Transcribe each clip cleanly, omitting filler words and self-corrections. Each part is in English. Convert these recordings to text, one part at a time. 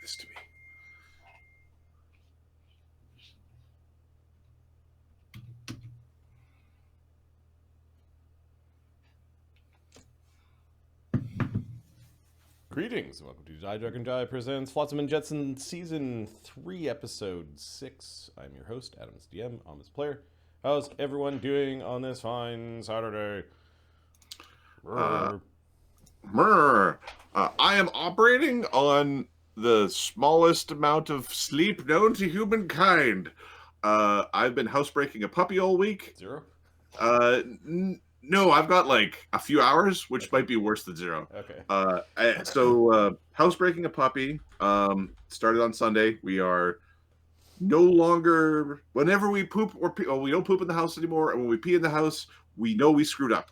this to me. Greetings and welcome to Die Dragon Die presents Flotsam and Jetsam Season 3, Episode 6. I'm your host, Adam's DM, Amit's player. How's everyone doing on this fine Saturday? I am operating on the smallest amount of sleep known to humankind. I've been housebreaking a puppy all week. 0? No, I've got like a few hours, which might be worse than 0. Okay. So housebreaking a puppy started on Sunday. We are no longer, whenever we poop or pee, we don't poop in the house anymore, and when we pee in the house, we know we screwed up,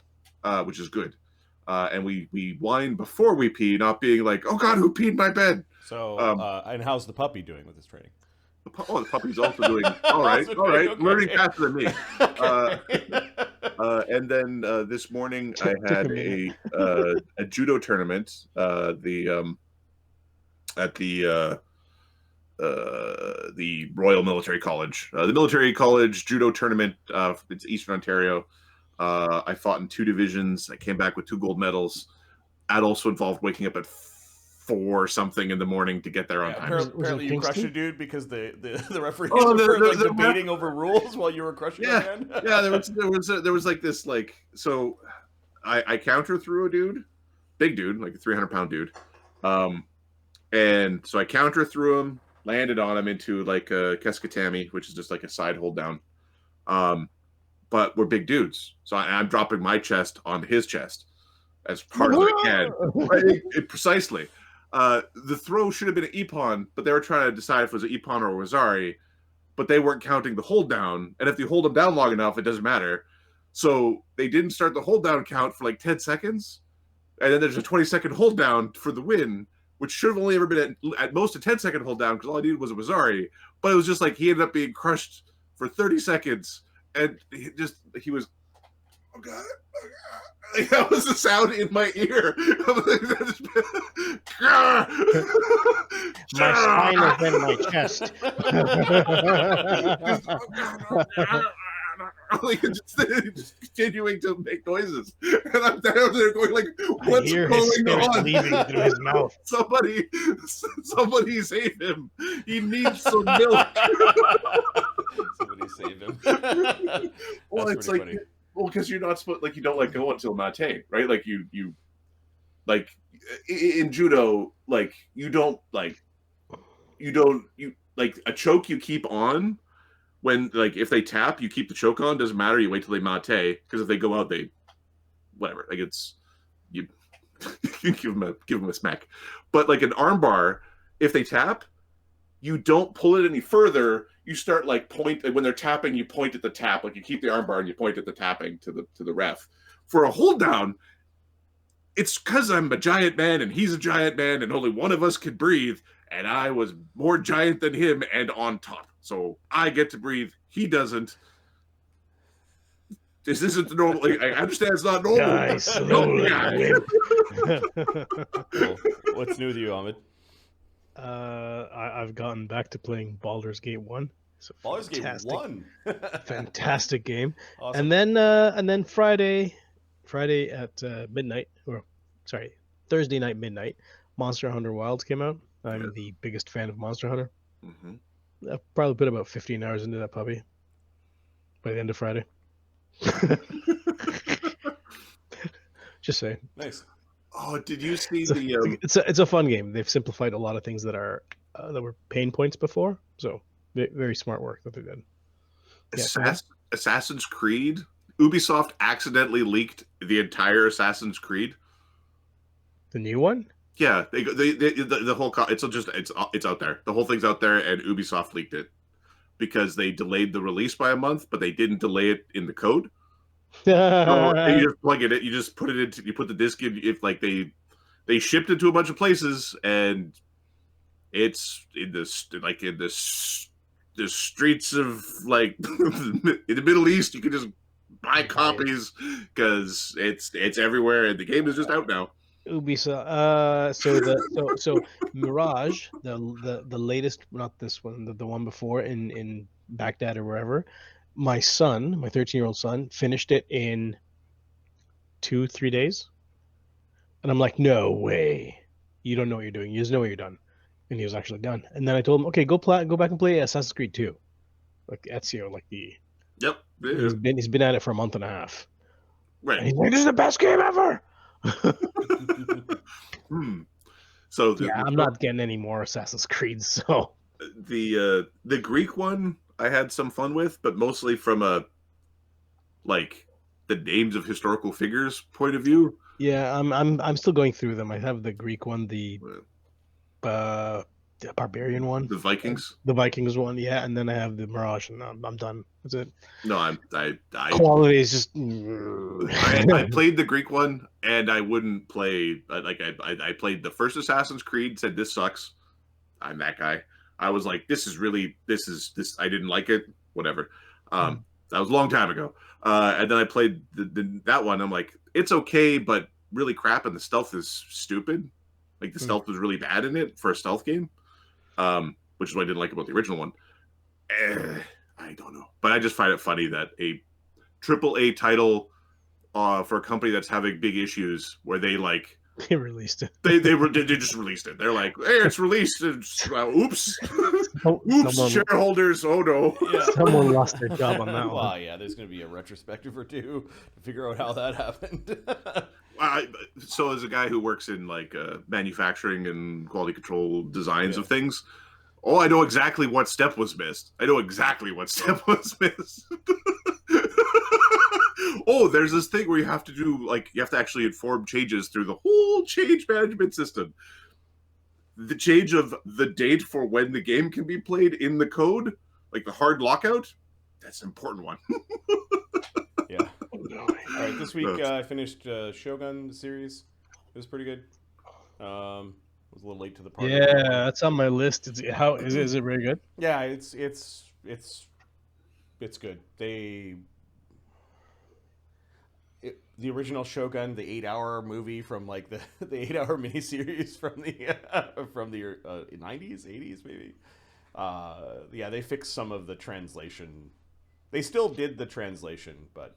which is good. And we whine before we pee, not being like, "Oh God, who peed my bed?" So, and how's the puppy doing with his training? The puppy's also doing all right. All right, okay. Learning faster than me. Okay. And then this morning I had a judo tournament. At the Royal Military College, the Military College Judo Tournament. It's Eastern Ontario. I fought in 2 divisions. I came back with 2 gold medals. That also involved waking up at 4 something in the morning to get there on time. Apparently you crushed a dude because the referees were debating over rules while you were crushing a man. Yeah, there was like this, like, so I counter through a dude, big dude, like a 300-pound dude. And so I counter through him, landed on him into like a keskatami, which is just like a side hold down. But we're big dudes, so I'm dropping my chest on his chest as hard as I can. Right? Precisely. The throw should have been an Ippon, but they were trying to decide if it was an Ippon or a Wazari, but they weren't counting the hold down. And if you hold them down long enough, it doesn't matter. So they didn't start the hold down count for like 10 seconds. And then there's a 20-second hold down for the win, which should have only ever been at most a 10-second hold down because all I needed was a Wazari. But it was just like he ended up being crushed for 30 seconds. And he was, oh God. Like, that was the sound in my ear. My spine is in my chest. Like, just continuing to make noises, and I'm down there going like, "What's going on?" Leaving through his mouth. Somebody save him! He needs some milk. Somebody save him. Well, it's like, funny. Well, because you're not supposed, like, you don't let go until mate, right? Like you like in judo, like you like a choke you keep on. When, like, if they tap, you keep the choke on. Doesn't matter. You wait till they mate, because if they go out, they whatever. Like, it's you give them a smack. But like an armbar, if they tap, you don't pull it any further. You start like when they're tapping. You point at the tap. Like you keep the armbar and you point at the tapping to the ref. For a hold down, it's because I'm a giant man and he's a giant man and only one of us can breathe. And I was more giant than him and on top. So I get to breathe. He doesn't. This isn't the normal. Like, I understand it's not normal. Nice. Slowly. Cool. What's new with you, Amit? I've gotten back to playing Baldur's Gate 1. Baldur's Gate 1? Fantastic game. Awesome. And then Friday at midnight, or sorry, Thursday night midnight, Monster Hunter Wilds came out. I'm the biggest fan of Monster Hunter. Mm-hmm. I've probably put about 15 hours into that puppy by the end of Friday. Just saying. Nice. Oh, did you see It's a fun game. They've simplified a lot of things that are that were pain points before. So very smart work that they did. Assassin's Creed? Ubisoft accidentally leaked the entire Assassin's Creed. The new one? Yeah, the whole it's out there. The whole thing's out there, and Ubisoft leaked it because they delayed the release by a month, but they didn't delay it in the code. So you just plug it in. You just put it into. You put the disc in. If like they shipped it to a bunch of places, and it's in the streets of like in the Middle East. You can just buy copies because it's everywhere, and the game is just out now. Ubisoft. So Mirage, the latest, not this one, the one before in Baghdad or wherever. My son, my 13-year-old son, finished it in 2-3 days, and I'm like, no way, you don't know what you're doing. You just know what you're done, and he was actually done. And then I told him, okay, go back and play Assassin's Creed 2, like Ezio, like the Yep. Yeah. he's been at it for a month and a half, and Right. he's like, this is the best game ever. So Yeah, I'm not getting any more Assassin's Creed, so. the Greek one I had some fun with, but mostly from a like the names of historical figures point of view. Yeah, I'm still going through them. I have the Greek one, the barbarian one, The Vikings. the Vikings one, yeah, and then I have the Mirage, and I'm done. That's it. No, I Quality is just. I played the Greek one, and I wouldn't play. I played the first Assassin's Creed. Said this sucks. I'm that guy. I was like, this. I didn't like it. Whatever. That was a long time ago. And then I played that one. I'm like, it's okay, but really crap, and the stealth is stupid. Like the stealth was really bad in it for a stealth game, which is what I didn't like about the original one. I don't know, but I just find it funny that a AAA title for a company that's having big issues, where they like they released it. They just released it. They're like, hey, it's released. Oops, oops, shareholders. Oh no. Yeah. Someone lost their job on that one. Well, yeah, there's going to be a retrospective or two to figure out how that happened. So as a guy who works in like manufacturing and quality control designs of things, I know exactly what step was missed. Oh, there's this thing where you have to do, like, you have to actually inform changes through the whole change management system. The change of the date for when the game can be played in the code, like the hard lockout, that's an important one. Yeah. All right, this week I finished Shogun series. It was pretty good. Was a little late to the party. Yeah, that's on my list. Is it very good? Yeah, it's good. The original Shogun, the 8-hour movie from like the 8-hour miniseries from the 90s, 80s maybe. Yeah, they fixed some of the translation. They still did the translation, but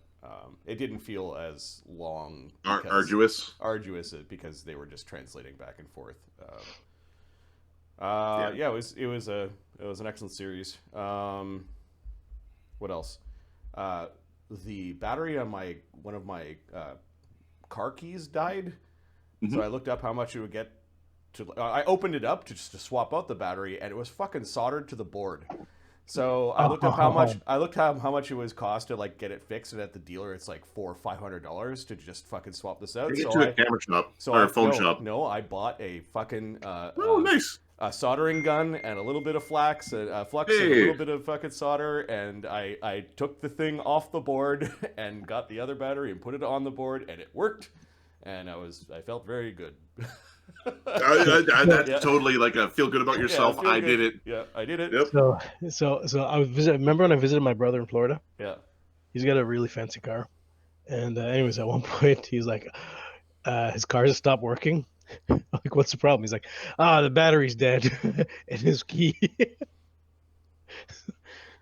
it didn't feel as long. Arduous because they were just translating back and forth. Yeah, it was an excellent series. What else? The battery on one of my car keys died, so I looked up how much it would get to. I opened it up to swap out the battery, and it was fucking soldered to the board. So I looked up how much it was cost to like get it fixed, and at the dealer it's like $400 or $500 to just fucking swap this out. So a camera shop or a phone shop. No, I bought a fucking nice. A soldering gun and a little bit of flux and a little bit of fucking solder, and I took the thing off the board and got the other battery and put it on the board, and it worked, and I felt very good. That's totally like a feel good about yourself. I did it. Yeah, I did it. Yep. So I remember when I visited my brother in Florida? Yeah. He's got a really fancy car, and anyways, at one point he's like, his car just stopped working. I'm like, what's the problem? He's like, the battery's dead in his key.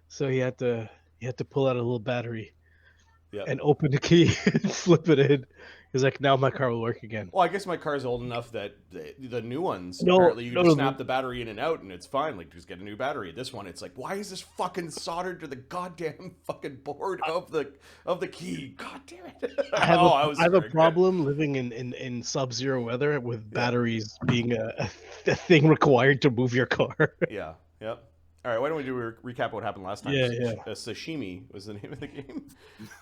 So he had to pull out a little battery and open the key and flip it in. He's like, now my car will work again. Well, I guess my car's old enough that the new ones, apparently you can just snap the battery in and out and it's fine. Like, just get a new battery. This one, it's like, why is this fucking soldered to the goddamn fucking board of the key? God damn it. I have a problem living in sub-zero weather with batteries being a thing required to move your car. Yeah, yep. All right, why don't we do a recap of what happened last time? Yeah. Sashimi was the name of the game.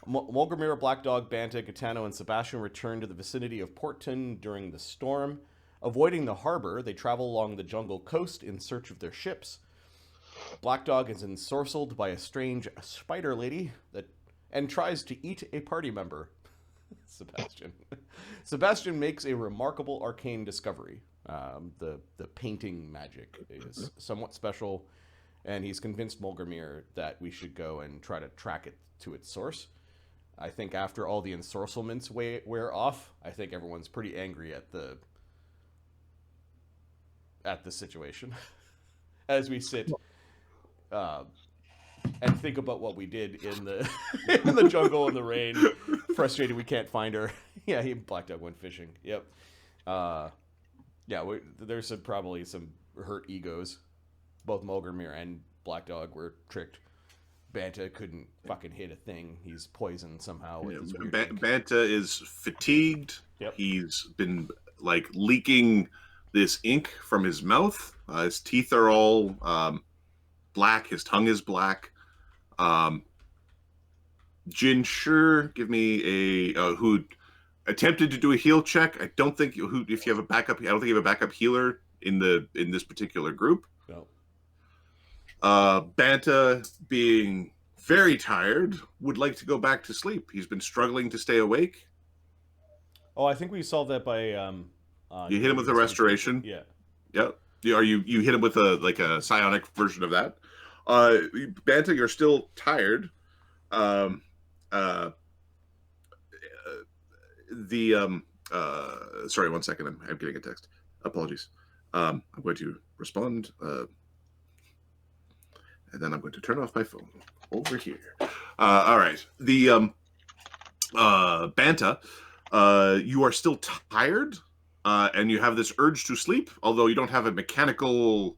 Mulgrimir, Black Dog, Banta, Gaetano, and Sebastian return to the vicinity of Porton during the storm. Avoiding the harbor, they travel along the jungle coast in search of their ships. Black Dog is ensorcelled by a strange spider lady and tries to eat a party member. Sebastian makes a remarkable arcane discovery. The painting magic is somewhat special, and he's convinced Mulgrimir that we should go and try to track it to its source. I think after all the ensorcelments wear off, I think everyone's pretty angry at the situation as we sit and think about what we did in the in the jungle in the rain. Frustrated we can't find her. Yeah, Black Dog went fishing. Yep. There's probably some hurt egos. Both Mulgrimir and Black Dog were tricked. Banta couldn't fucking hit a thing. He's poisoned somehow with his weird ink. Banta is fatigued. Yep. He's been like leaking this ink from his mouth. His teeth are all black. His tongue is black. Jin, sure, give me a who attempted to do a heal check. I don't think if you have a backup. I don't think you have a backup healer in this particular group. No. Banta, being very tired, would like to go back to sleep. He's been struggling to stay awake. Oh, I think we solved that by You hit him with a restoration. Yeah. Yep. You hit him with a psionic version of that. Banta, you're still tired. Sorry, 1 second. I'm getting a text. Apologies. I'm going to respond, and then I'm going to turn off my phone over here. All right. The Banta, you are still tired, and you have this urge to sleep, although you don't have a mechanical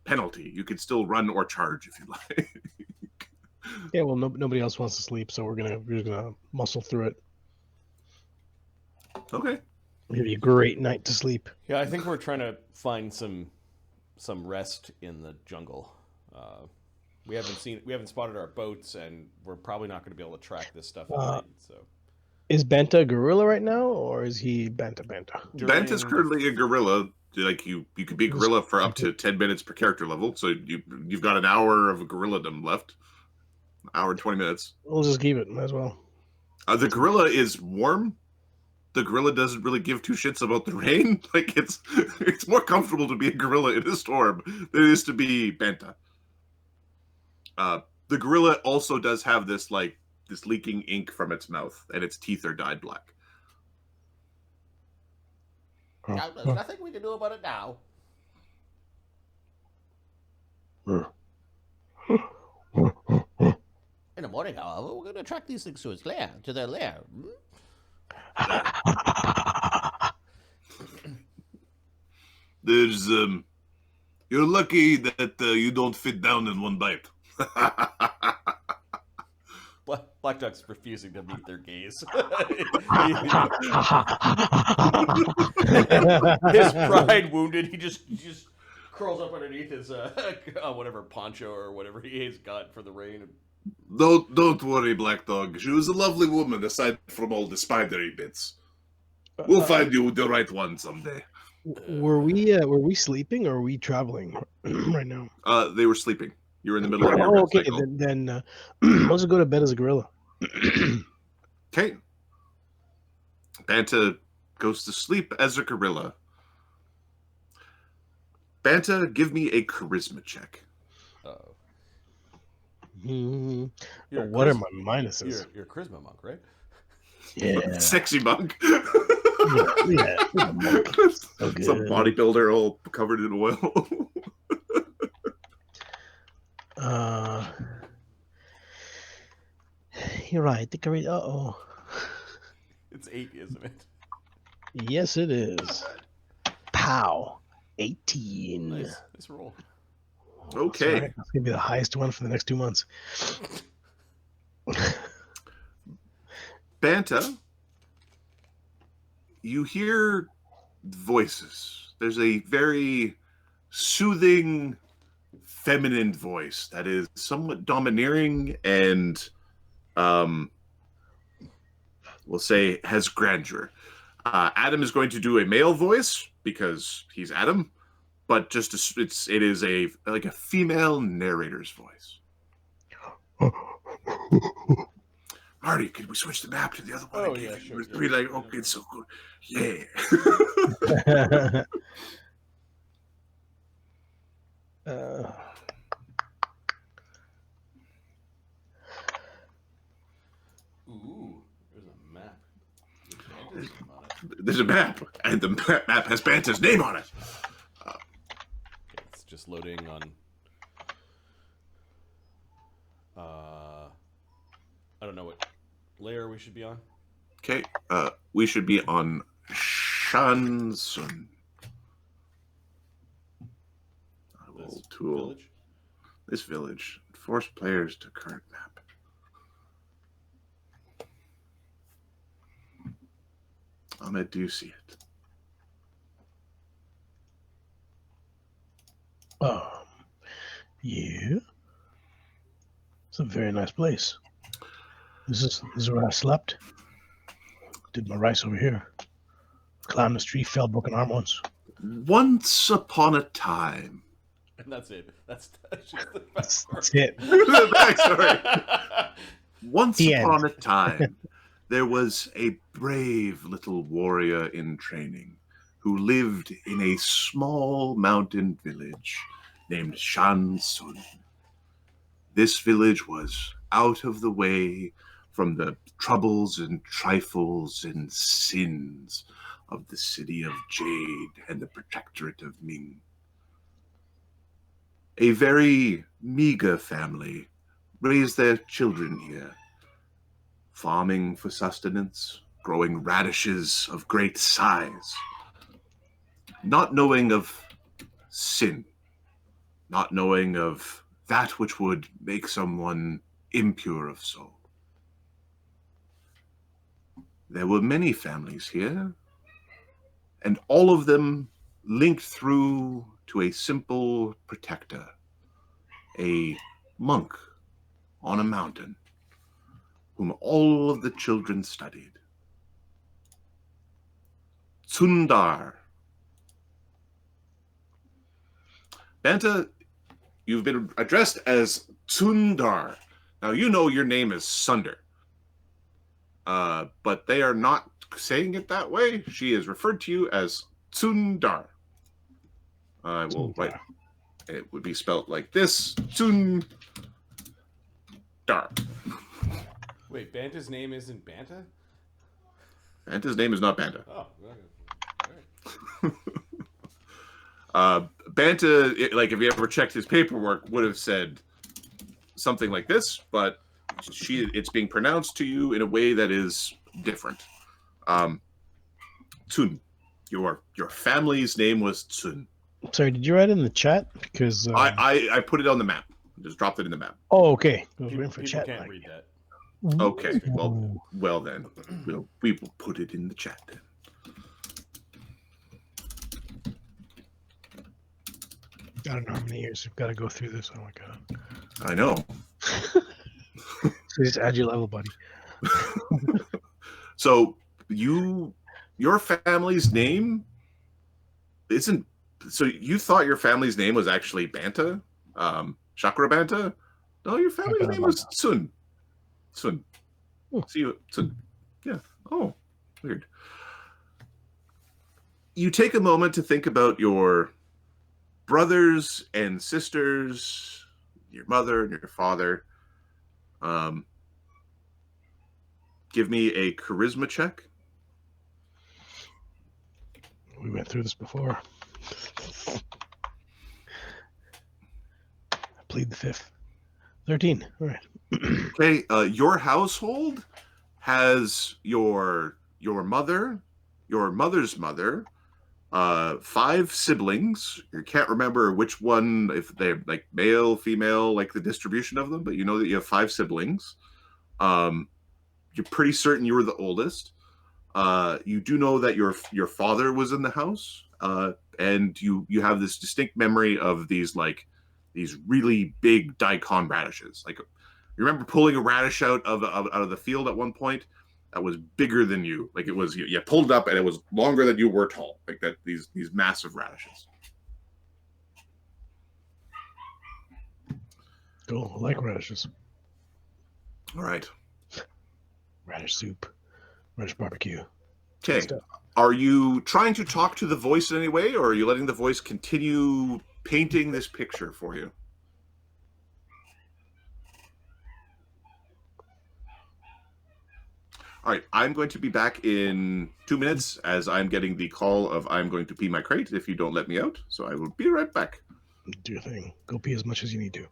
penalty. You can still run or charge if you like. Yeah, well, nobody else wants to sleep, so we're just gonna muscle through it. Okay. It'll be a great night to sleep. Yeah, I think we're trying to find some rest in the jungle. We haven't spotted our boats, and we're probably not going to be able to track this stuff. So, is Banta a gorilla right now, or is he Banta? Banta's currently a gorilla. Like you could be a gorilla for up to 10 minutes per character level. So you've got an hour of gorilladom left. Hour and 20 minutes. We'll just keep it. Might as well. The gorilla is warm. The gorilla doesn't really give two shits about the rain. Like it's more comfortable to be a gorilla in a storm than it is to be Banta. The gorilla also does have this leaking ink from its mouth, and its teeth are dyed black. Now, there's nothing we can do about it now. In the morning, however, we're going to track these things to their lair. There's you're lucky that you don't fit down in one bite. Black Duck's refusing to meet their gaze. His pride wounded, he just curls up underneath his whatever poncho or whatever he's got for the rain. Don't worry, Black Dog. She was a lovely woman, aside from all the spidery bits. We'll find you the right one someday. Were we sleeping or were we traveling right now? They were sleeping. You were in the middle of your okay. cycle. Then let's just go to bed as a gorilla. Okay. Banta goes to sleep as a gorilla. Banta, give me a charisma check. What are my minuses? You're a charisma monk, right? Yeah. Sexy monk. Yeah. Monk. So some bodybuilder all covered in oil. You're right. The charisma. Uh-oh. It's 8, isn't it? Yes, it is. Pow. 18. Nice roll. Okay. That's going to be the highest one for the next 2 months. Banta, you hear voices. There's a very soothing, feminine voice that is somewhat domineering and, we'll say, has grandeur. Adam is going to do a male voice because he's Adam, but it is a female narrator's voice. Marty, could we switch the map to the other one? Oh, yeah, sure. Be like, okay, it's so good. Yeah. Ooh. map, and the map has Banta's name on it. Okay, it's just loading on. I don't know what layer we should be on. Okay, we should be on Shansun. This Tool. village. This village. Force players to current map. I do see it. Yeah. It's a very nice place. This is where I slept. Did my rice over here. Climbed this tree, fell, broken arm once. Once upon a time. And that's it. That's just the best part. That's it. The backstory. Once The upon a time, there was a brave little warrior in training who lived in a small mountain village named Shansun. This village was out of the way from the troubles and trifles and sins of the city of Jade and the protectorate of Ming. A very meager family raised their children here, farming for sustenance, growing radishes of great size, not knowing of sin, not knowing of that which would make someone impure of soul. There were many families here, and all of them linked through to a simple protector, a monk on a mountain, whom all of the children studied. Cundar. Banta, you've been addressed as Cundar. Now, you know your name is Sunder. But they are not saying it that way. She is referred to you as Cundar. I will write. It would be spelled like this. Cundar. Wait, Banta's name isn't Banta? Banta's name is not Banta. Oh, all right. Banta, like if you ever checked his paperwork, would have said something like this, but it's being pronounced to you in a way that is different. Tsun. Your family's name was Tsun. Sorry, did you write it in the chat? Because I put it on the map. Just dropped it in the map. Oh, okay. I was People waiting for chat. can't read that. Okay. Well then, we will put it in the chat then. I don't know how many years we've got to go through this. Oh my god. I know. So just add your level, buddy. So your family's name isn't. So you thought your family's name was actually Banta, Chakra Banta? No, your family's name was Tsun. Tsun. See you, Tsun. Yeah. Oh, weird. You take a moment to think about your brothers and sisters, your mother and your father. Give me a charisma check. We went through this before. I plead the fifth. 13. All right. Okay, your household has your mother, your mother's mother, 5 siblings. You can't remember which one, if they're like male, female, like the distribution of them, but you know that you have 5 siblings. You're pretty certain you were the oldest. You do know that your father was in the house, and you have this distinct memory of these really big daikon radishes. Like, you remember pulling a radish out of the field at one point that was bigger than you. Like, it was, you pulled it up and it was longer than you were tall. Like that, these massive radishes. Cool. I like radishes. All right. Radish soup. Radish barbecue. Okay. Are you trying to talk to the voice in any way, or are you letting the voice continue painting this picture for you? All right, I'm going to be back in 2 minutes as I'm getting the call of I'm going to pee my crate if you don't let me out. So I will be right back. Do your thing. Go pee as much as you need to.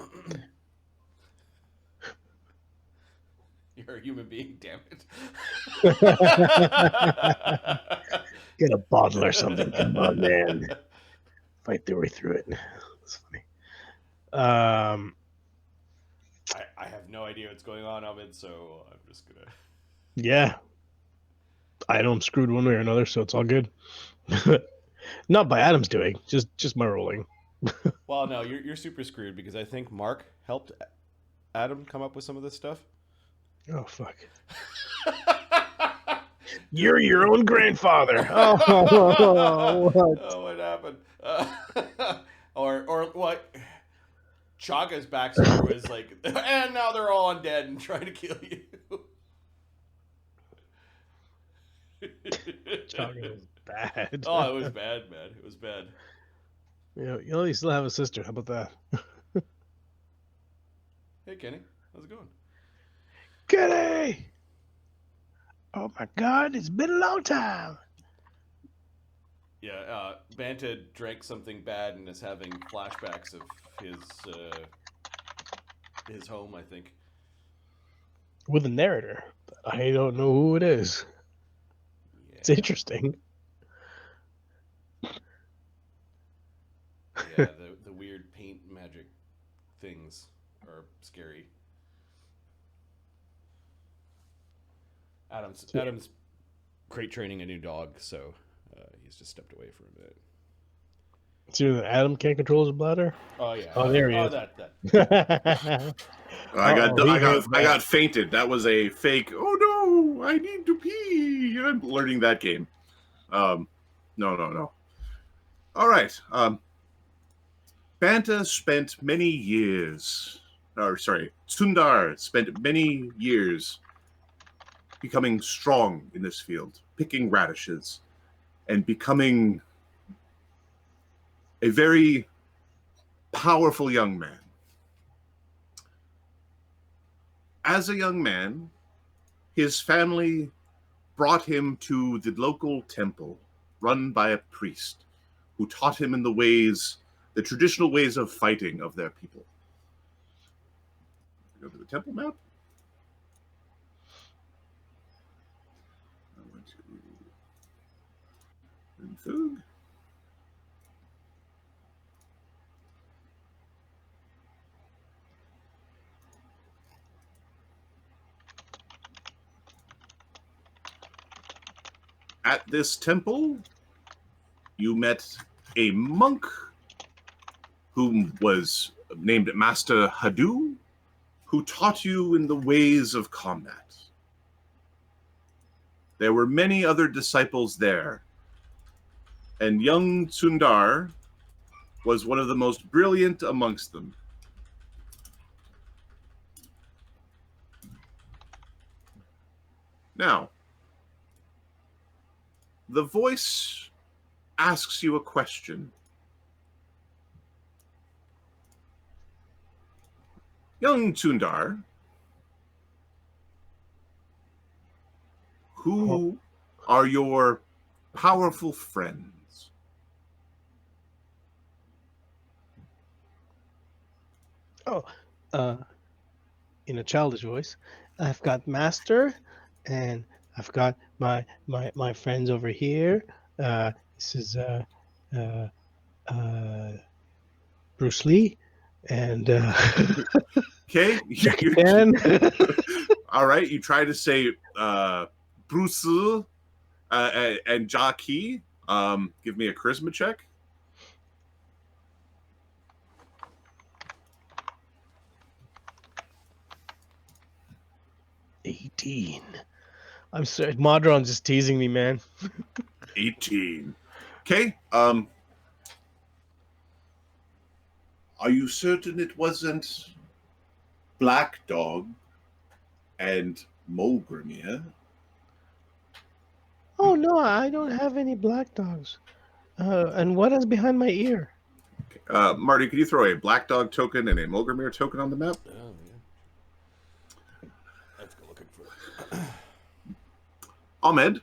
You're a human being, damn it. Get a bottle or something. Come on, man. Fight their way through it. That's funny. I have no idea what's going on, Ahmed, so I'm just gonna. Yeah. I know I'm screwed one way or another, so it's all good. Not by Adam's doing, just my rolling. Well, no, you're super screwed because I think Mark helped Adam come up with some of this stuff. Oh fuck. You're your own grandfather. Oh, what? Oh, what happened? Or what? Chaga's backstory was like, and now they're all undead and trying to kill you. Chaga was bad. Oh, it was bad, man. It was bad. You still have a sister. How about that? Hey, Kenny. How's it going? Kenny! Oh my god, it's been a long time. Yeah, Banta drank something bad and is having flashbacks of his home, I think. With a narrator. I don't know who it is. Yeah. It's interesting. Yeah, the weird paint magic things are scary. Adam's crate training a new dog, so he's just stepped away for a minute. It's either that Adam can't control his bladder. Oh yeah. Oh, there he is. That. I got fainted. That was a fake. Oh no! I need to pee. I'm learning that game. No. All right. Banta spent many years. Cundar spent many years becoming strong in this field, picking radishes, and becoming a very powerful young man. As a young man, his family brought him to the local temple run by a priest who taught him in the traditional ways of fighting of their people. Go to the temple map. I went to Thug. At this temple, you met a monk who was named Master Hadu, who taught you in the ways of combat. There were many other disciples there, and young Cundar was one of the most brilliant amongst them. Now, the voice asks you a question. Young Cundar, who are your powerful friends? In a childish voice, I've got Master, and I've got my friends over here. This is Bruce Lee, and Okay. Jackie Chan. All right. You try to say Bruce and Jackie. Give me a charisma check. $18. I'm sorry, Modron's just teasing me, man. 18. Okay. Are you certain it wasn't Black Dog and Mogrimir? Oh no, I don't have any black dogs. And what is behind my ear? Marty, could you throw a Black Dog token and a Mogrimir token on the map? Oh, yeah. I have to go looking for it. Ahmed,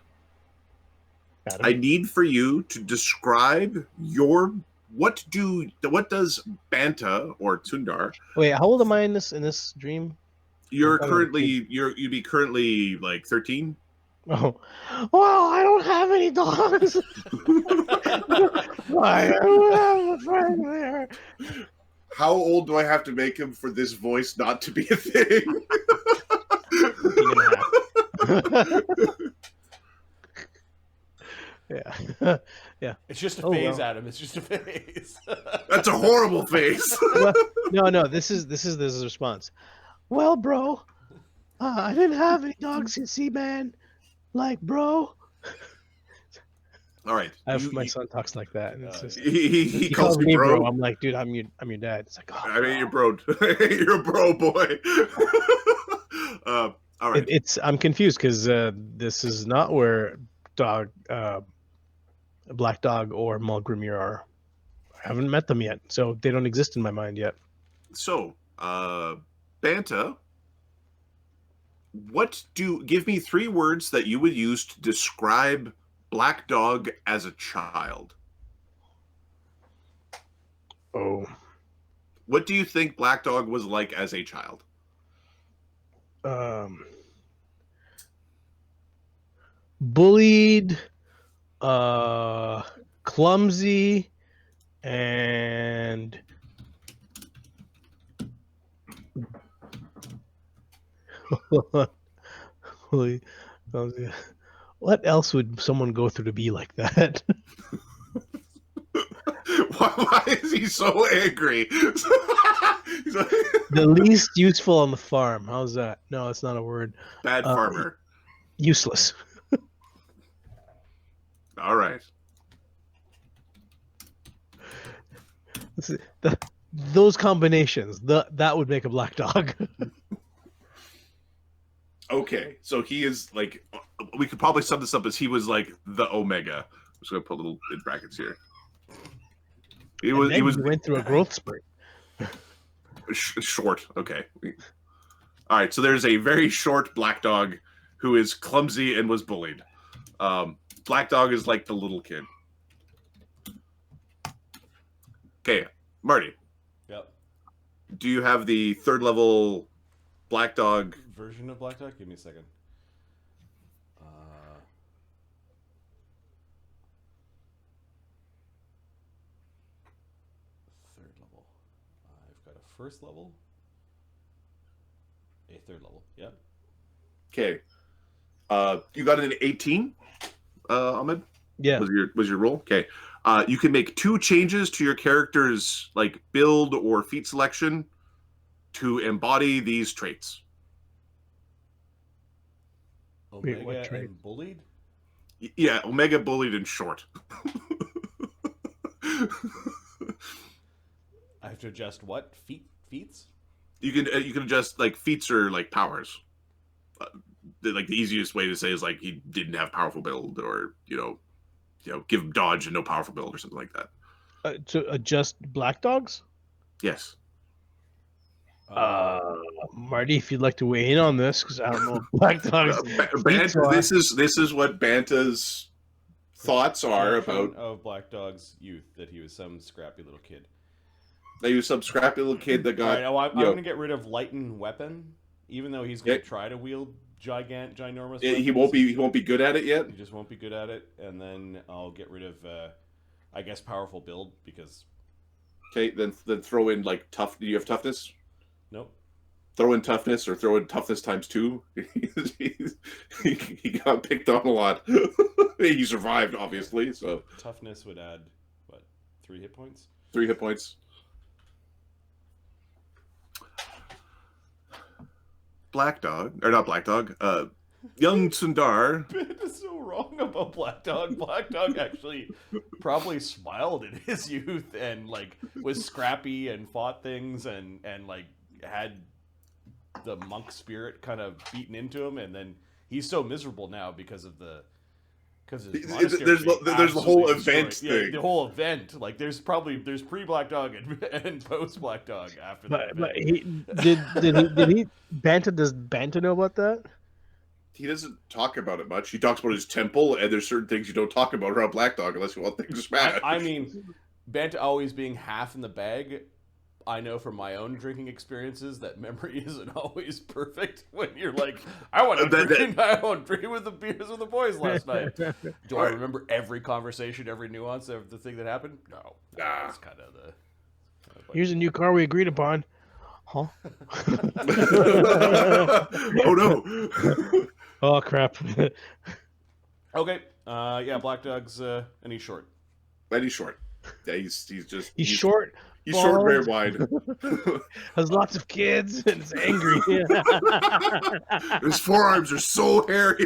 Adam. I need for you to describe what does Banta or Cundar? Wait, how old am I in this dream? You'd be currently like 13. Oh, well, I don't have any dogs. I don't have a friend there. How old do I have to make him for this voice not to be a thing? 13 and a half. Yeah. It's just a phase, well. Adam. It's just a phase. That's a horrible phase. Well, no. This is the response. Well, bro, I didn't have any dogs, you see, man. Like, bro. All right. My son talks like that, and it's just, he calls me bro. I'm like, dude, I'm your dad. It's like, oh, I mean, you're bro. You're a bro boy. All right. I'm confused because this is not where Black Dog or Mulgrimir are. I haven't met them yet, so they don't exist in my mind yet. So, Banta, give me 3 words that you would use to describe Black Dog as a child. Oh. What do you think Black Dog was like as a child? Bullied, clumsy, and bullied, clumsy. What else would someone go through to be like that? Why is he so angry? The least useful on the farm. How's that? No, it's not a word. Bad farmer. Useless. All right. Those combinations, that would make a Black Dog. Okay, so he is like, we could probably sum this up as he was like the Omega. I'm just gonna put a little in brackets here. He went through a growth spurt. Short. Okay. All right. So there's a very short Black Dog who is clumsy and was bullied. Black Dog is like the little kid. Okay, Marty. Yep. Do you have the 3rd level Black Dog version of Black Dog? Give me a second. 3rd level. I've got a 1st level, a 3rd level. Yep. Okay. You got an 18, Ahmed? Yeah. Was your roll? Okay. You can make 2 changes to your character's like build or feat selection to embody these traits. Omega. Wait, what trait? And bullied? Yeah, Omega, bullied, and short. I have to adjust what? Feats? You can adjust like feats or like powers. Like the easiest way to say is like he didn't have powerful build, or give him dodge and no powerful build or something like that. To adjust Black Dogs? Yes. Marty, if you'd like to weigh in on this, because I don't know if Black Dogs. This is what Banta's thoughts are about of Black Dog's youth, that he was some scrappy little kid. That he was some scrappy little kid that got. All right, I'm going to get rid of lighten weapon, even though he's going to try to wield ginormous. He won't be good at it yet. He just won't be good at it, and then I'll get rid of, I guess, powerful build because. Okay, then throw in like tough. Do you have toughness? Nope. Throw in toughness, or throw in toughness times 2. He got picked on a lot. He survived, obviously. So toughness would add what? 3 hit points. 3 hit points. Black Dog, or not Black Dog, young Cundar. Ben is so wrong about Black Dog. Black Dog actually probably smiled in his youth and like was scrappy and fought things and like had the monk spirit kind of beaten into him, and then he's so miserable now because of the there's the whole event thing. Yeah, the whole event. Like there's pre Black Dog and post Black Dog after that. But did he Banta? Does Banta know about that? he doesn't talk about it much. He talks about his temple, and there's certain things you don't talk about around Black Dog unless you want things to smash. I mean, Banta always being half in the bag. I know from my own drinking experiences that memory isn't always perfect when you're like, I want to drink with the beers with the boys last night. Do I remember every conversation, every nuance of the thing that happened? No. That's kind of the... Here's a new car we agreed upon. Huh? Oh, no. Oh, crap. Okay. Yeah, Black Dog's... and he's short. And he's short. Yeah, he's short. He's short, very wide. Has lots of kids and is angry. His forearms are so hairy.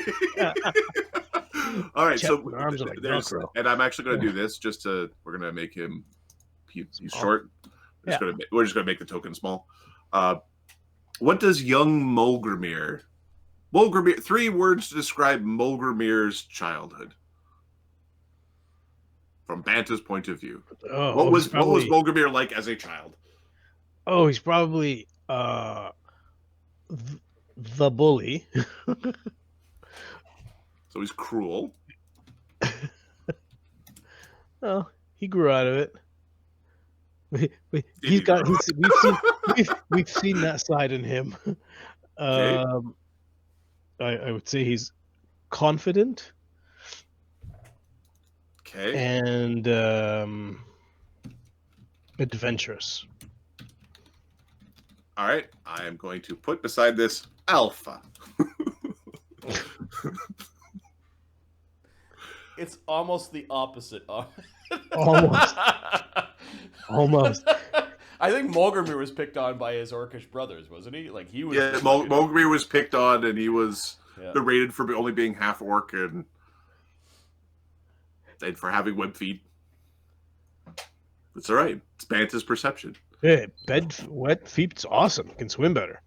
All right, Chest so and arms are like Velcro. and I'm actually going to do this we're going to make him. He's short. We're just going to make the token small. What does young Mulgrimir? 3 words to describe Mulgrimir's childhood. From Banta's point of view, what was Mulgrimir like as a child? Oh, he's probably the bully. So he's cruel. Oh, he grew out of it. We've seen that side in him. Okay. I would say he's confident. Okay. And adventurous. All right. I am going to put beside this Alpha. It's almost the opposite. Almost. I think Mulgrimir was picked on by his orcish brothers, wasn't he? Like he was. Yeah, Mulgrimir was picked on, and he was berated for only being half orc and for having web feet. It's all right. It's Banta's perception. Yeah, wet feet's awesome. Can swim better.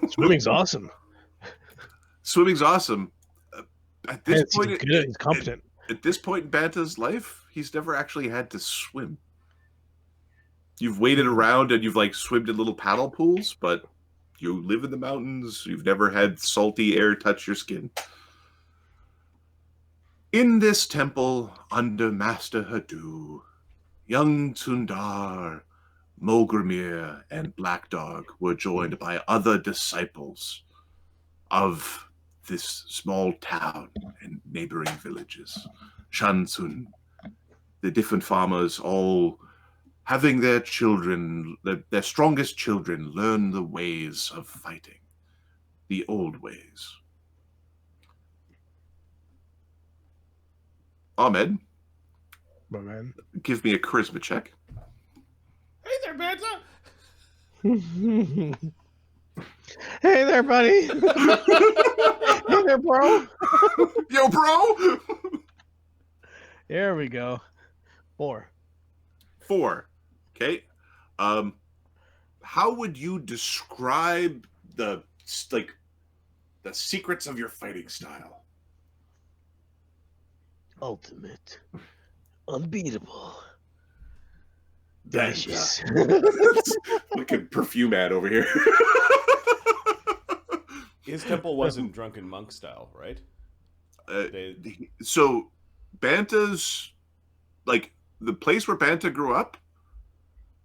Swimming's awesome. Swimming's awesome. At this point, he's competent. At this point in Banta's life, he's never actually had to swim. You've waded around and you've swimmed in little paddle pools, but you live in the mountains. You've never had salty air touch your skin. In this temple, under Master Hadu, young Cundar, Mulgrimir, and Black Dog were joined by other disciples of this small town and neighboring villages. Shansun, the different farmers, all having their children, their strongest children, learn the ways of fighting, the old ways. Ahmed, my man, give me a charisma check. Hey there, Banta. Hey there, buddy. Hey there, bro. Yo, bro. There we go. 4. Okay. How would you describe the secrets of your fighting style? Ultimate. Unbeatable. Delicious. Look at perfume ad over here. His temple wasn't drunken monk style, right? So Banta's, the place where Banta grew up,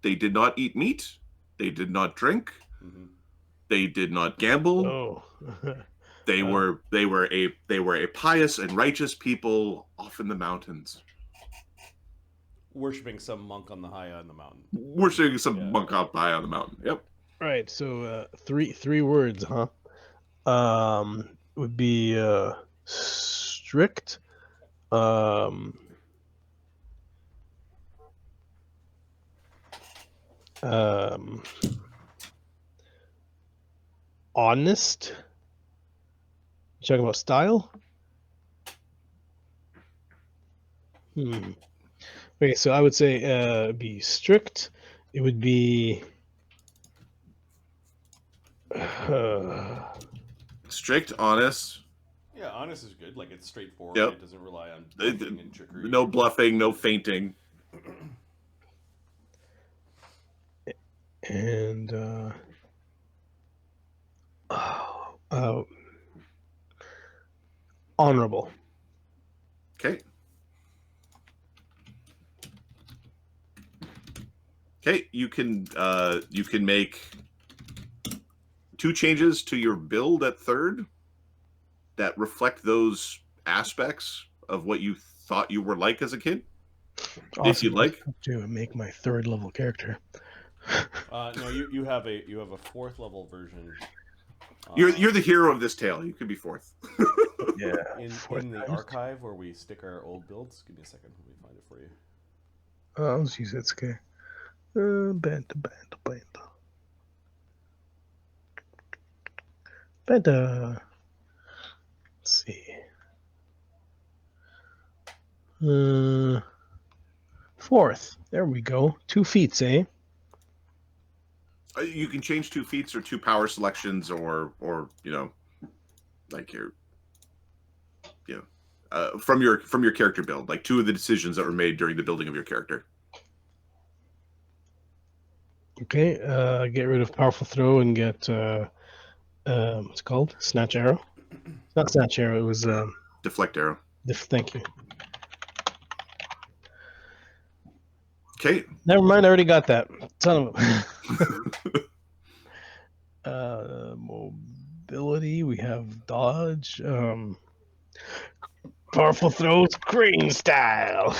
they did not eat meat, they did not drink, they did not gamble. Oh. They were a pious and righteous people off in the mountains, worshipping some monk on the high on the mountain. Worshipping some monk up high on the mountain. Yep. Right. So 3 words, huh? Would be strict. Honest. You talking about style? Okay, so I would say be strict. It would be strict, honest. Yeah, honest is good. It's straightforward. Yep. It doesn't rely on bluffing and trickery. No bluffing, no feinting. And Honorable. Okay. Okay, you can make 2 changes to your build at 3rd that reflect those aspects of what you thought you were like as a kid. Awesome. If you'd like to make my 3rd level character. No, you have a 4th level version. You're the hero of this tale. You could be 4th. Yeah. In the archive where we stick our old builds. Give me a second. Let me find it for you. Oh, jeez, that's okay. Banta. Let's see. 4th. There we go. 2 feats, eh? You can change 2 feats or 2 power selections, or like your from your character build, like 2 of the decisions that were made during the building of your character. Okay. Get rid of powerful throw and get what's it called? Snatch arrow. It's not snatch arrow. It was Deflect arrow. Thank you. Okay. Never mind. I already got that. Son of a. Mobility. We have dodge. Powerful throws, crane style.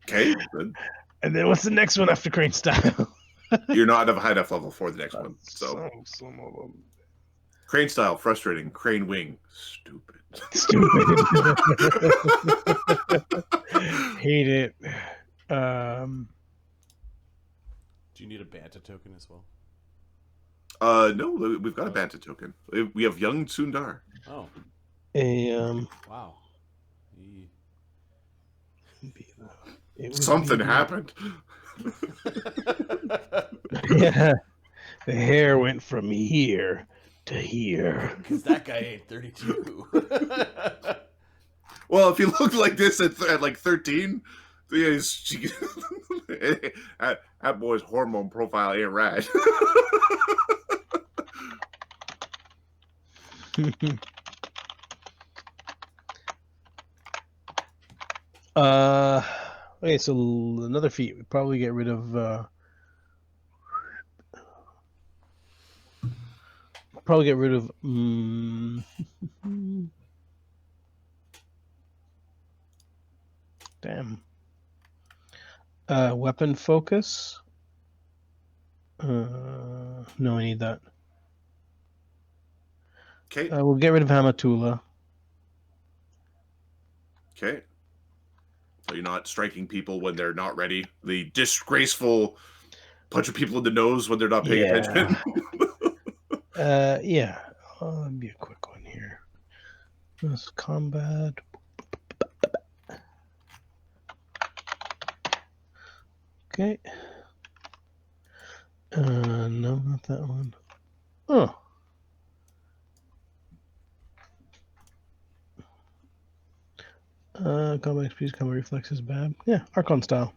Okay. Good. And then what's the next one after crane style? You're not at a high enough level for the next one. So some of them. crane style, frustrating. Crane wing, stupid. Hate it. Do you need a Banta token as well? No, we've got a Banta token. We have young Cundar. Oh. Wow. It Something happened. Yeah. The hair went from here to here. Because that guy ain't 32. Well, if you look like this at like 13, that boy's hormone profile ain't right. Okay, so another feat. We probably get rid of damn. Weapon focus. No, I need that. Okay. We'll get rid of Hamatula. Okay. So you're not striking people when they're not ready. The disgraceful punching people in the nose when they're not paying attention. Yeah. That'll be a quick one here. This combat. Okay. No, not that one. Oh. Combat XP, combat reflexes bad. Yeah, Archon style.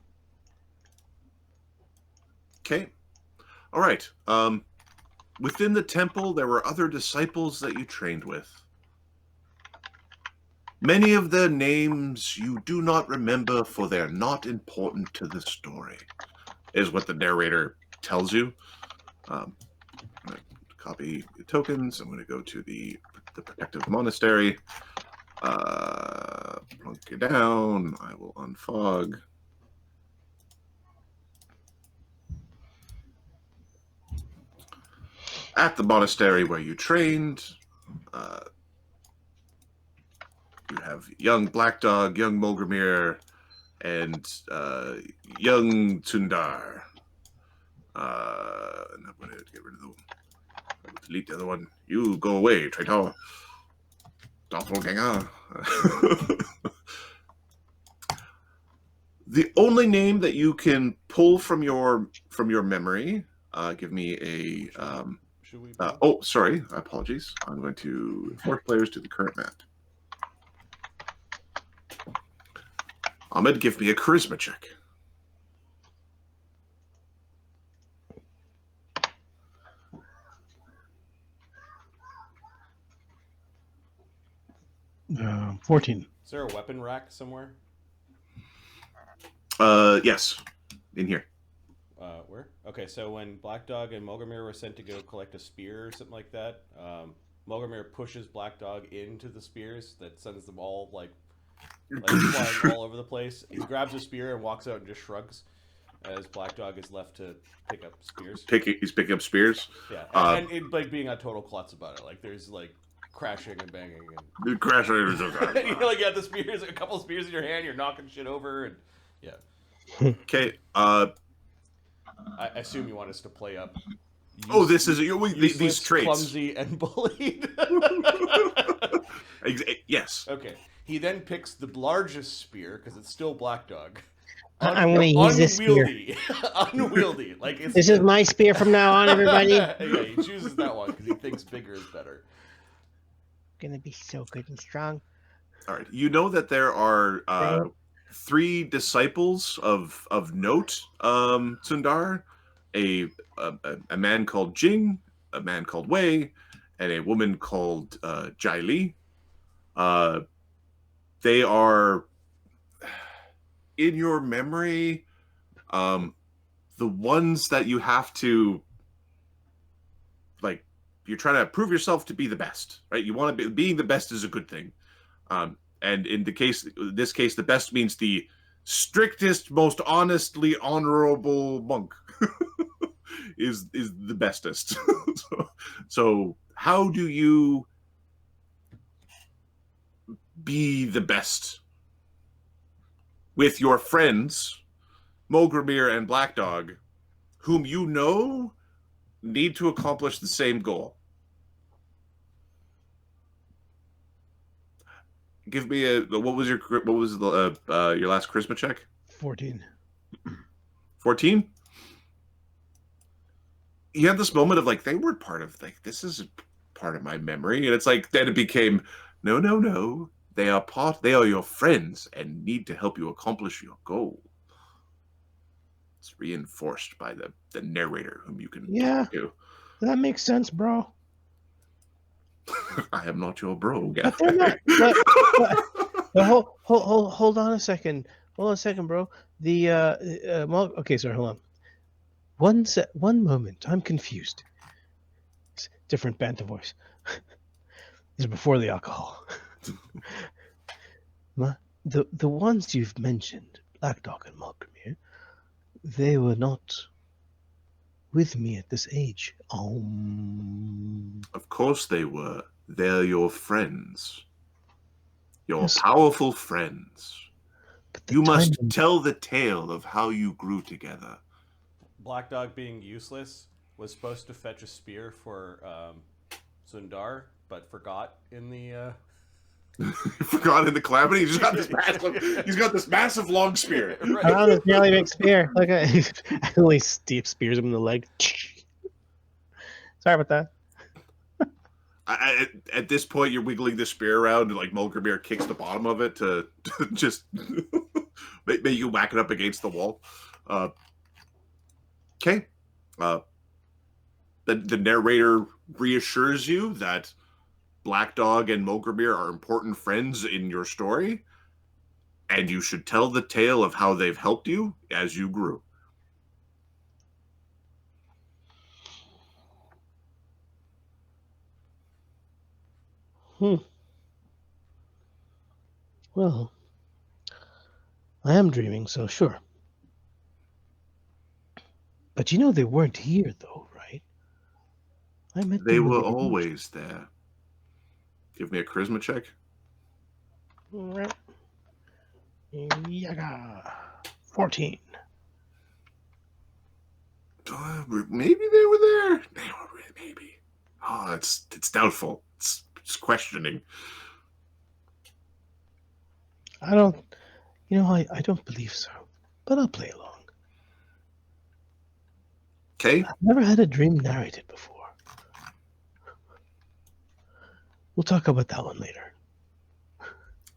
Okay. All right. Within the temple, there were other disciples that you trained with. Many of their names you do not remember, for they're not important to the story, is what the narrator tells you. I'm going to copy the tokens. I'm going to go to the protective monastery. Plunk it down. I will unfog. At the monastery where you trained, you have young Black Dog, young Mulgrimir, and young Cundar. And I'm going to get rid of the one. Delete the other one. You go away, traitor. Doppelganger. The only name that you can pull from your memory. Give me a. Oh, sorry. Apologies. I'm going to force players to the current map. Ahmed, give me a charisma check. 14. Is there a weapon rack somewhere? Yes, in here. Where? Okay, so when Black Dog and Mogramir were sent to go collect a spear or something like that, Mogramir pushes Black Dog into the spears that sends them all like flying all over the place. He grabs a spear and walks out and just shrugs as Black Dog is left to pick up spears. He's picking up spears. Yeah, and it, like being a total klutz about it. Like there's like crashing and banging and Crashing. and you like got the spears, a couple of spears in your hand, you're knocking shit over, and yeah. Okay. I assume you want us to play up. This is these traits. Clumsy and bullied. Yes. Okay. He then picks the largest spear because it's still Black Dog. I'm going to use this spear. Unwieldy. Like it's, This is my spear from now on, everybody. Yeah, he chooses that one because he thinks bigger is better. Gonna be so good and strong. All right. You know that there are 3 disciples of note, Cundar, a man called Jing, a man called Wei, and a woman called Jai Li. They are, in your memory, the ones that you have to, like, you're trying to prove yourself to be the best, right? You want to be, being the best is a good thing. And in this case, the best means the strictest, most honestly honorable monk is the bestest. So how do you be the best with your friends, Mogramir and Black Dog, whom you know need to accomplish the same goal? Give me what was your last charisma check? 14. 14? You had this moment of like, they were part of, like, this is part of my memory. And it's like, then it became, no. They are your friends and need to help you accomplish your goal. It's reinforced by the narrator whom you can talk to. That makes sense, bro. I am not your bro, guy. But they're not. But hold on a second. Hold on a second, bro. Okay, sorry, hold on. One moment. I'm confused. It's different Banta voice. This is before the alcohol. The ones you've mentioned, Black Dog and Mogramir, they were not with me at this age. Of course they were. They're your friends. Your Yes. powerful friends. But the You must timing- tell the tale of how you grew together. Black Dog, being useless, was supposed to fetch a spear for Cundar, but forgot in the. Forgot in the calamity. He's got this massive long spear. Right. Oh, this really big spear. Look at only Steve spears him in the leg. Sorry about that. At this point, you're wiggling the spear around, and like Mogramir kicks the bottom of it to just make you whack it up against the wall. Okay. The narrator reassures you that Black Dog and Mogramir are important friends in your story, and you should tell the tale of how they've helped you as you grew. Well, I am dreaming, so sure. But you know they weren't here, though, right? I met They them in were the village. always there. Give me a charisma check. Yaga. 14. Maybe they were there. Maybe. Oh, it's doubtful. It's questioning. I don't believe so. But I'll play along. Okay. I've never had a dream narrated before. We'll talk about that one later.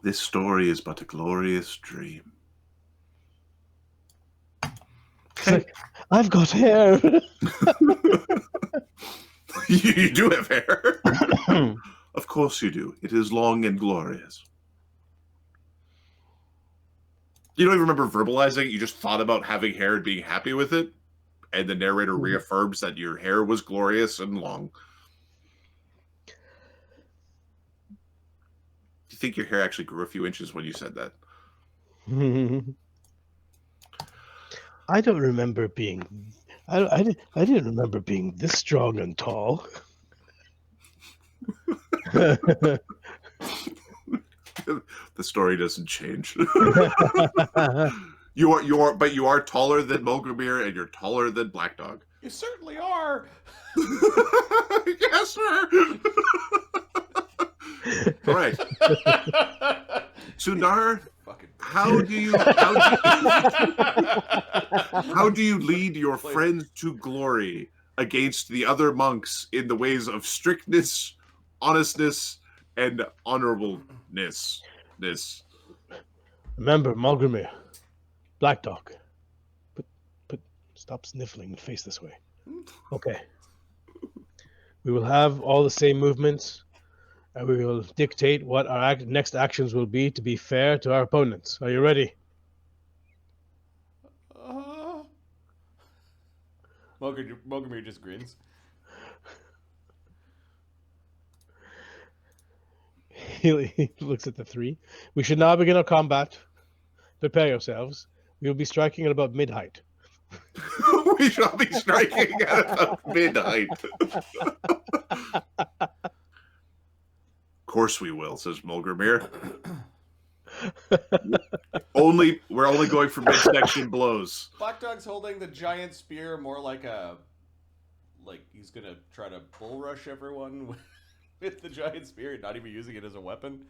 This story is but a glorious dream. It's like, I've got hair. You do have hair. Of course you do. It is long and glorious. You don't even remember verbalizing it. You just thought about having hair and being happy with it. And the narrator reaffirms that your hair was glorious and long. Do you think your hair actually grew a few inches when you said that? I don't remember being. I didn't remember being this strong and tall. The story doesn't change. you are taller than Mulgrimir, and you're taller than Black Dog. You certainly are. Yes, sir. All right, Cundar. How do you lead your friends to glory against the other monks in the ways of strictness, honestness, and honorableness? Remember, Mulgrimir, Black Dog. But stop sniffling and face this way. Okay. We will have all the same movements, and we will dictate what our next actions will be to be fair to our opponents. Are you ready? Mulgrimir just grins. He looks at the three. We should now begin our combat. Prepare yourselves. We will be striking at about mid-height. We shall be striking at about mid-height. Of course we will, says Mulgrimir. We're only going for midsection blows. Black Dog's holding the giant spear more like he's gonna try to bull rush everyone with the giant spear, not even using it as a weapon.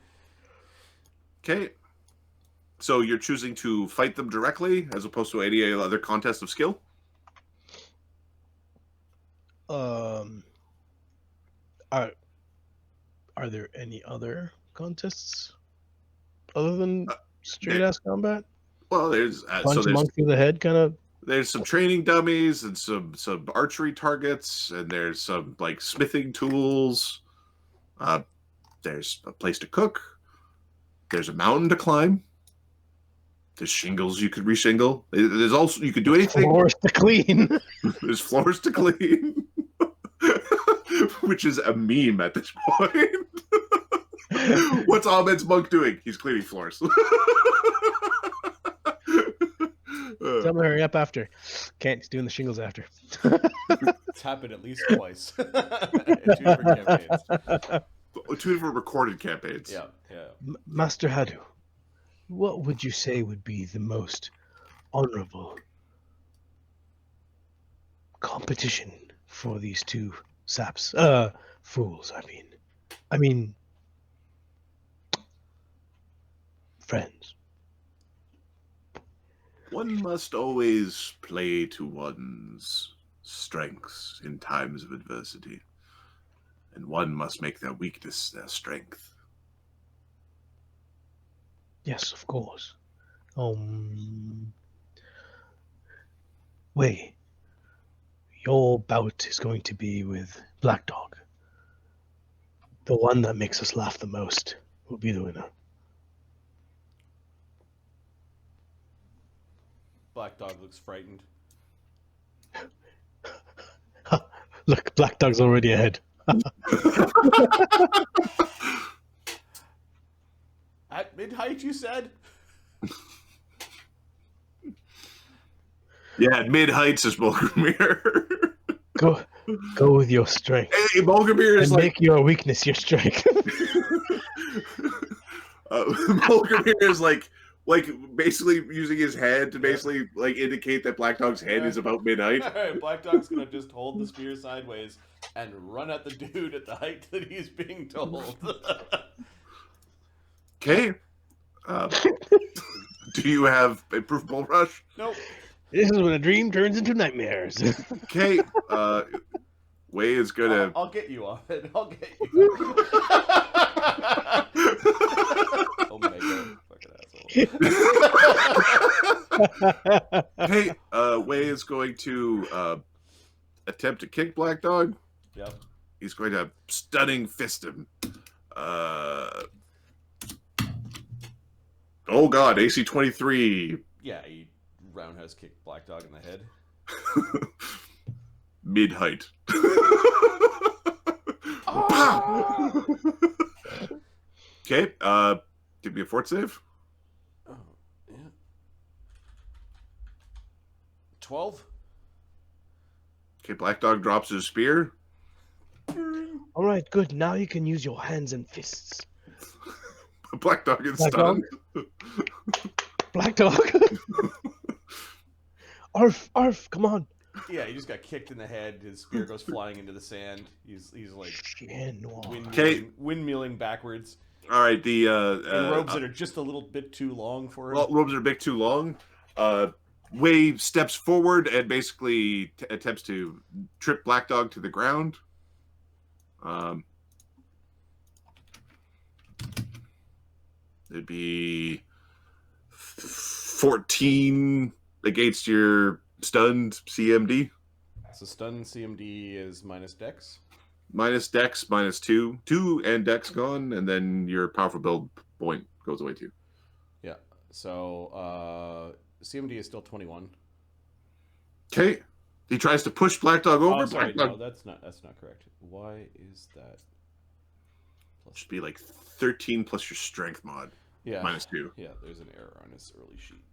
Okay. So you're choosing to fight them directly as opposed to any other contest of skill? Are there any other contests other than straight ass combat? Well, there's Punch a monk through the head, kind of. There's some training dummies and some archery targets, and there's some like smithing tools. There's a place to cook. There's a mountain to climb. There's shingles you could reshingle. There's also you could do anything. Floors to clean. There's floors to clean, which is a meme at this point. What's Ahmed's monk doing? He's cleaning floors. Tell him to hurry up after. Can't. He's doing the shingles after. It's happened at least twice. 2 different campaigns. 2 different recorded campaigns. Yeah. Master Hadu, what would you say would be the most honorable competition for these two saps? Fools, I mean, friends. One must always play to one's strengths in times of adversity, and one must make their weakness their strength. Yes, of course. Wei, your bout is going to be with Black Dog. The one that makes us laugh the most will be the winner. Black Dog looks frightened. Look, Black Dog's already ahead. At mid-height, you said? Yeah, at mid-height, says Mulgrimir. Go with your strength. Hey, Mulgrimir is and like... make your weakness your strength. Mulgrimir is like basically using his head to basically like indicate that Black Dog's head is about mid-height. Black Dog's gonna just hold the spear sideways and run at the dude at the height that he's being told. Okay. Do you have a proof bull rush? Nope. This is when a dream turns into nightmares. Okay. Wei is gonna. I'll get you off it. I'll get you. Omega, fucking asshole. Hey, Wei is going to attempt to kick Black Dog. Yep. He's going to stunning fist him. Oh God, AC 23. Yeah, you roundhouse kick Black Dog in the head. Mid height. Okay, give me a fort save. Oh, yeah. 12. Okay, Black Dog drops his spear. All right, good. Now you can use your hands and fists. Black Dog is Black stunned. Black Dog. Arf, arf, come on. Yeah, he just got kicked in the head. His spear goes flying into the sand. He's like Chien Noir. windmilling backwards All right, the in robes that are just a little bit too long for him. well, robes are a bit too long. Wei steps forward and basically attempts to trip Black Dog to the ground. It'd be 14 against your stunned CMD. So stun CMD is minus Dex. Minus Dex, -2. 2 and Dex gone, and then your powerful build point goes away too. Yeah. So CMD is still 21. Okay. He tries to push Black Dog over. Oh, sorry, Black no, Dog that's not correct. Why is that? should be like 13 plus your strength mod. Yeah. -2. Yeah, there's an error on his early sheet.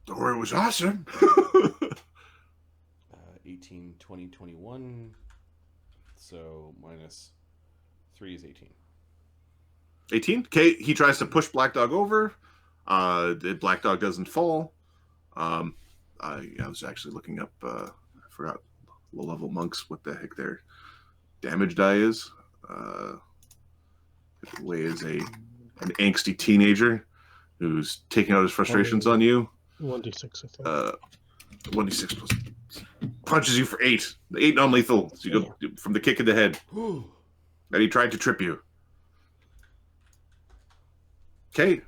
Or it was awesome. 18, 20, 21. So -3 is 18. 18. Okay, he tries to push Black Dog over. The Black Dog doesn't fall. I was actually looking up. I forgot low level monks. What the heck their damage die is? Wei is an angsty teenager who's taking out his frustrations on you. 1d6, I think. 1d6 plus punches you for 8. The 8 non-lethal. So you go from the kick in the head. And he tried to trip you. Okay,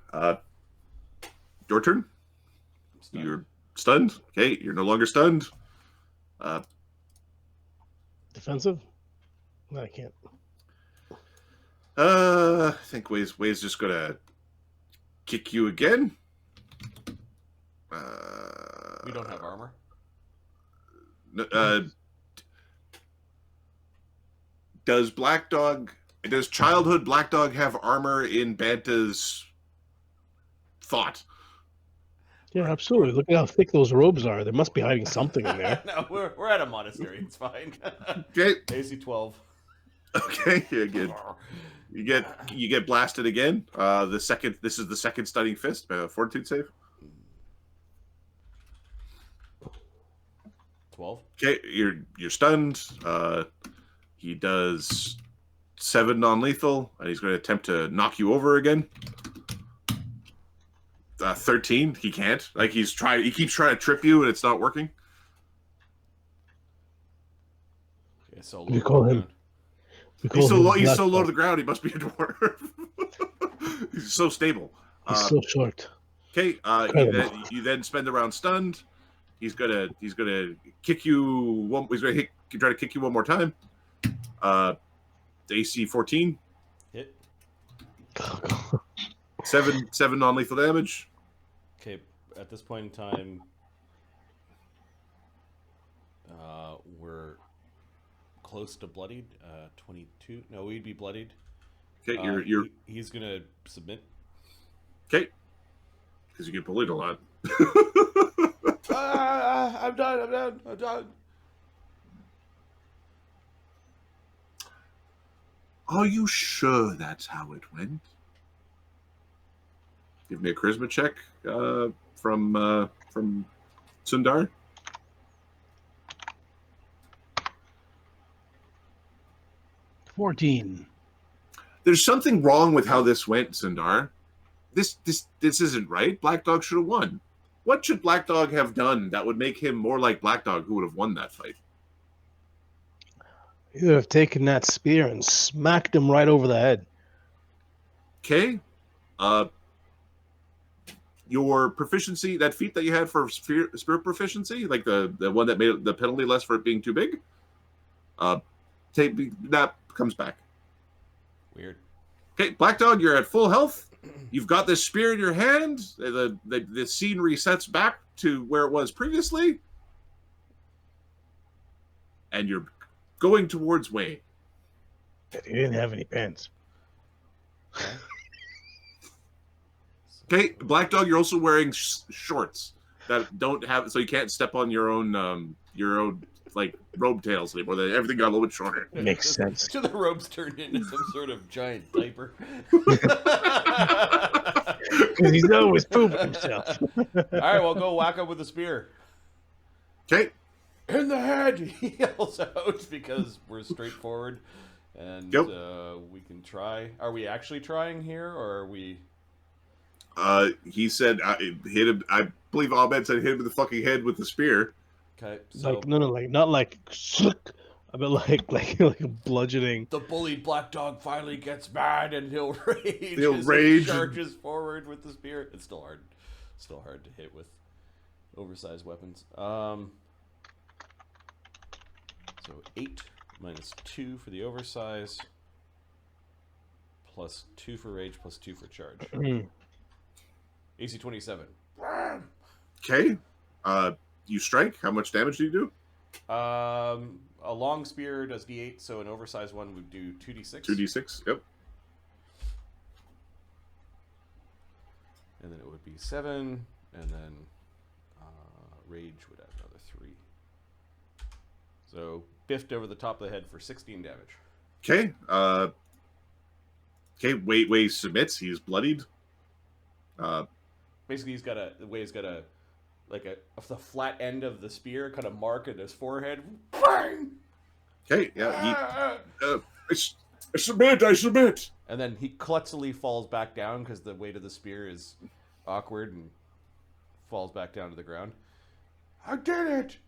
your turn. Stunned. You're stunned. Okay, you're no longer stunned. Defensive? No, I can't. I think Wei's just gonna kick you again. We don't have armor. Does childhood Black Dog have armor in Banta's thought? Yeah, absolutely. Look at how thick those robes are. They must be hiding something in there. No, we're at a monastery. It's fine. Okay. AC 12. Okay, you're good. You get blasted again. This is the second stunning fist. Fortitude save. 12. Okay, you're stunned. He does 7 non-lethal, and he's going to attempt to knock you over again. 13. He can't. Like he keeps trying to trip you, and it's not working. Yeah, so We call him. He's so low Black to Dog. the ground. He must be a dwarf. He's so stable. He's so short. Okay. Incredible. You then spend the round stunned. He's gonna kick you. Try to kick you one more time. AC 14. Hit. 7 non-lethal damage. Okay, at this point in time, we're close to bloodied. 22. No, we'd be bloodied. Okay, He's gonna submit. okay. Because you get bullied a lot. I'm done. Are you sure that's how it went? Give me a charisma check from Cundar. $14. There's something wrong with how this went, Cundar. This isn't right. Black Dog should have won. What should Black Dog have done that would make him more like Black Dog, who would have won that fight? You have taken that spear and smacked him right over the head. Okay. Your proficiency, that feat that you had for spirit proficiency, like the one that made the penalty less for it being too big, that comes back. Weird. Okay, Black Dog, you're at full health. You've got this spear in your hand. The scene resets back to where it was previously. And you're going towards Wayne. He didn't have any pants. Okay, Black Dog, you're also wearing shorts that don't have, so you can't step on your own like robe tails anymore. Everything got a little bit shorter. Makes sense. So the robes turned into some sort of giant diaper. Because he's always pooping himself. All right, well, go whack up with the spear. Okay. In the head, he yells out because we're straightforward, and Yep. We can try. Are we actually trying here, or are we? He said, hit him. I believe Ahmed said hit him in the fucking head with the spear. Okay, so Like no, like not like, I mean like a bludgeoning. the bullied Black Dog finally gets mad, and he'll rage. He'll as rage He and- charges forward with the spear. It's still hard to hit with oversized weapons. So 8 minus 2 for the oversize, plus 2 for rage, plus 2 for charge. AC 27. Okay. You strike. How much damage do you do? A long spear does D8, so an oversized one would do 2d6. 2d6. Yep. And then it would be 7, and then rage would add another 3. So biffed over the top of the head for 16 damage. Okay. Okay. Wait. Submits. He's bloodied. Basically, Way's got a the flat end of the spear kind of mark in his forehead. Bang! Okay. Yeah. I submit. And then he clumsily falls back down because the weight of the spear is awkward and falls back down to the ground. I did it!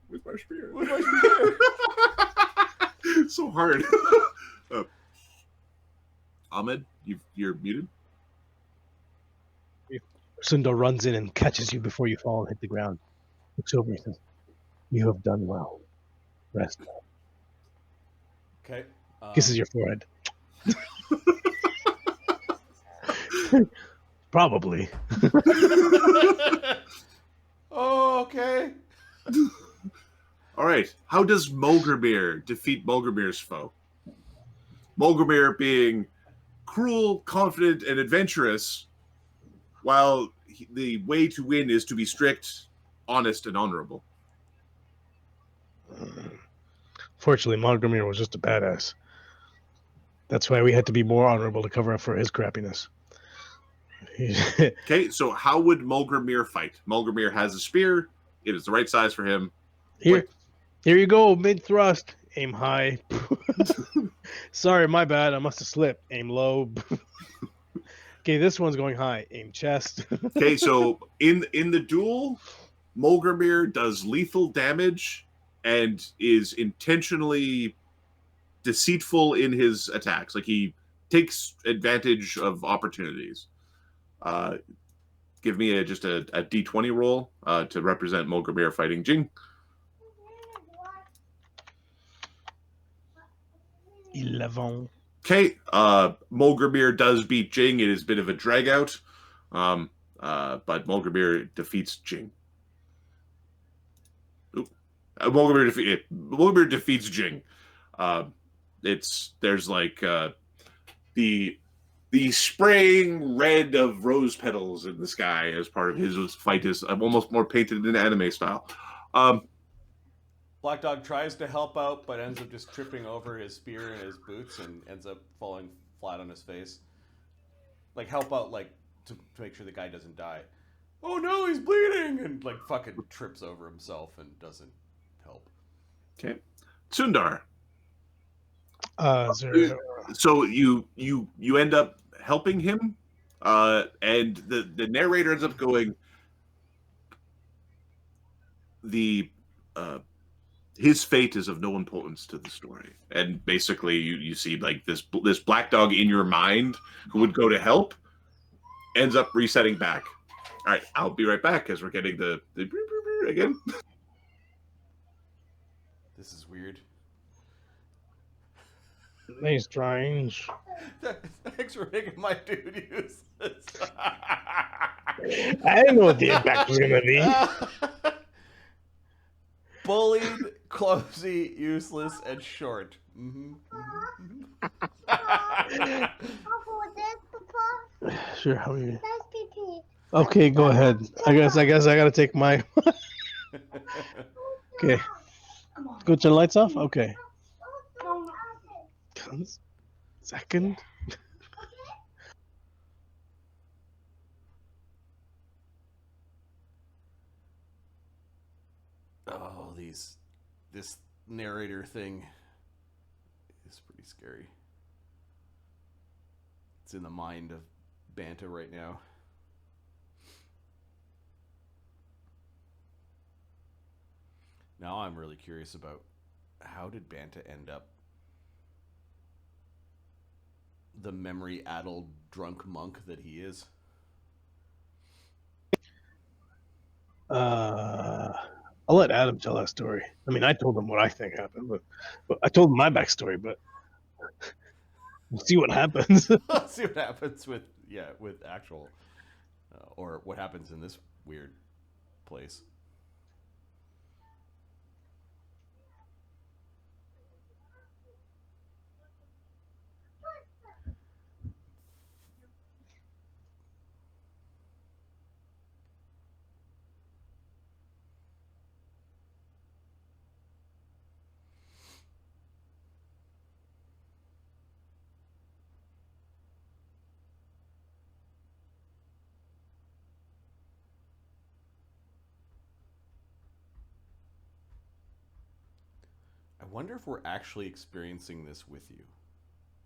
With my spear. With my spear! It's so hard. Ahmed, you're muted. Sundar runs in and catches you before you fall and hit the ground. Looks over and says, "You have done well. Rest." Okay. Kisses your forehead. Probably. Oh, okay. All right. How does Mulgrimir defeat Mulgrimir's foe? Mulgrimir being cruel, confident, and adventurous, while the way to win is to be strict, honest, and honorable. Fortunately, Montgomery was just a badass. That's why we had to be more honorable to cover up for his crappiness. Okay, so how would Mulgrimir fight? Mulgrimir has a spear. It is the right size for him. Here you go, mid thrust. Aim high. Sorry, my bad. I must have slipped. Aim low. Okay, this one's going high. Aim chest. Okay, so in the duel, Mulgrimir does lethal damage and is intentionally deceitful in his attacks. Like he takes advantage of opportunities. Give me just a d20 roll to represent Mulgrimir fighting Jing. 11. Okay, Mulgrimir does beat Jing. It is a bit of a drag out, but Mulgrimir defeats Jing. Mulgrimir defeats Jing. There's like the spraying red of rose petals in the sky as part of his fight is almost more painted in anime style. Black Dog tries to help out, but ends up just tripping over his spear and his boots and ends up falling flat on his face. Like, help out, like, to make sure the guy doesn't die. Oh no, he's bleeding! And, like, fucking trips over himself and doesn't help. Okay, Sundar. Zero. So you end up helping him, and the narrator ends up going, his fate is of no importance to the story. And basically you see like this Black Dog in your mind who would go to help ends up resetting back. All right, I'll be right back as we're getting the again. This is weird. They strange. Thanks for making my dude useless. I didn't know what the impact was gonna be. Bullied, clumsy, useless, and short. Sure. How are you? Okay, go ahead. I guess I gotta take my. Okay. Go turn the lights off. Okay. Second. Oh, this narrator thing is pretty scary. It's in the mind of Banta right now. Now I'm really curious about how did Banta end up the memory-addled drunk monk that he is? I'll let Adam tell that story. I mean, I told him what I think happened, but I told him my backstory. But we'll see what happens. Let's see what happens with actual, or what happens in this weird place. I wonder if we're actually experiencing this with you.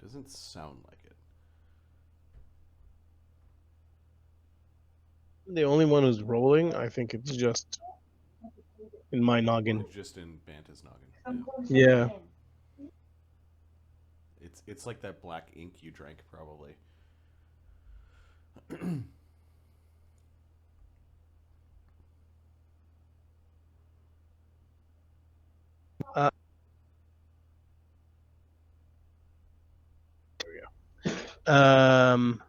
Doesn't sound like it. The only one who's rolling, I think it's just in my noggin. Just in Banta's noggin. Yeah. It's like that black ink you drank, probably. Um.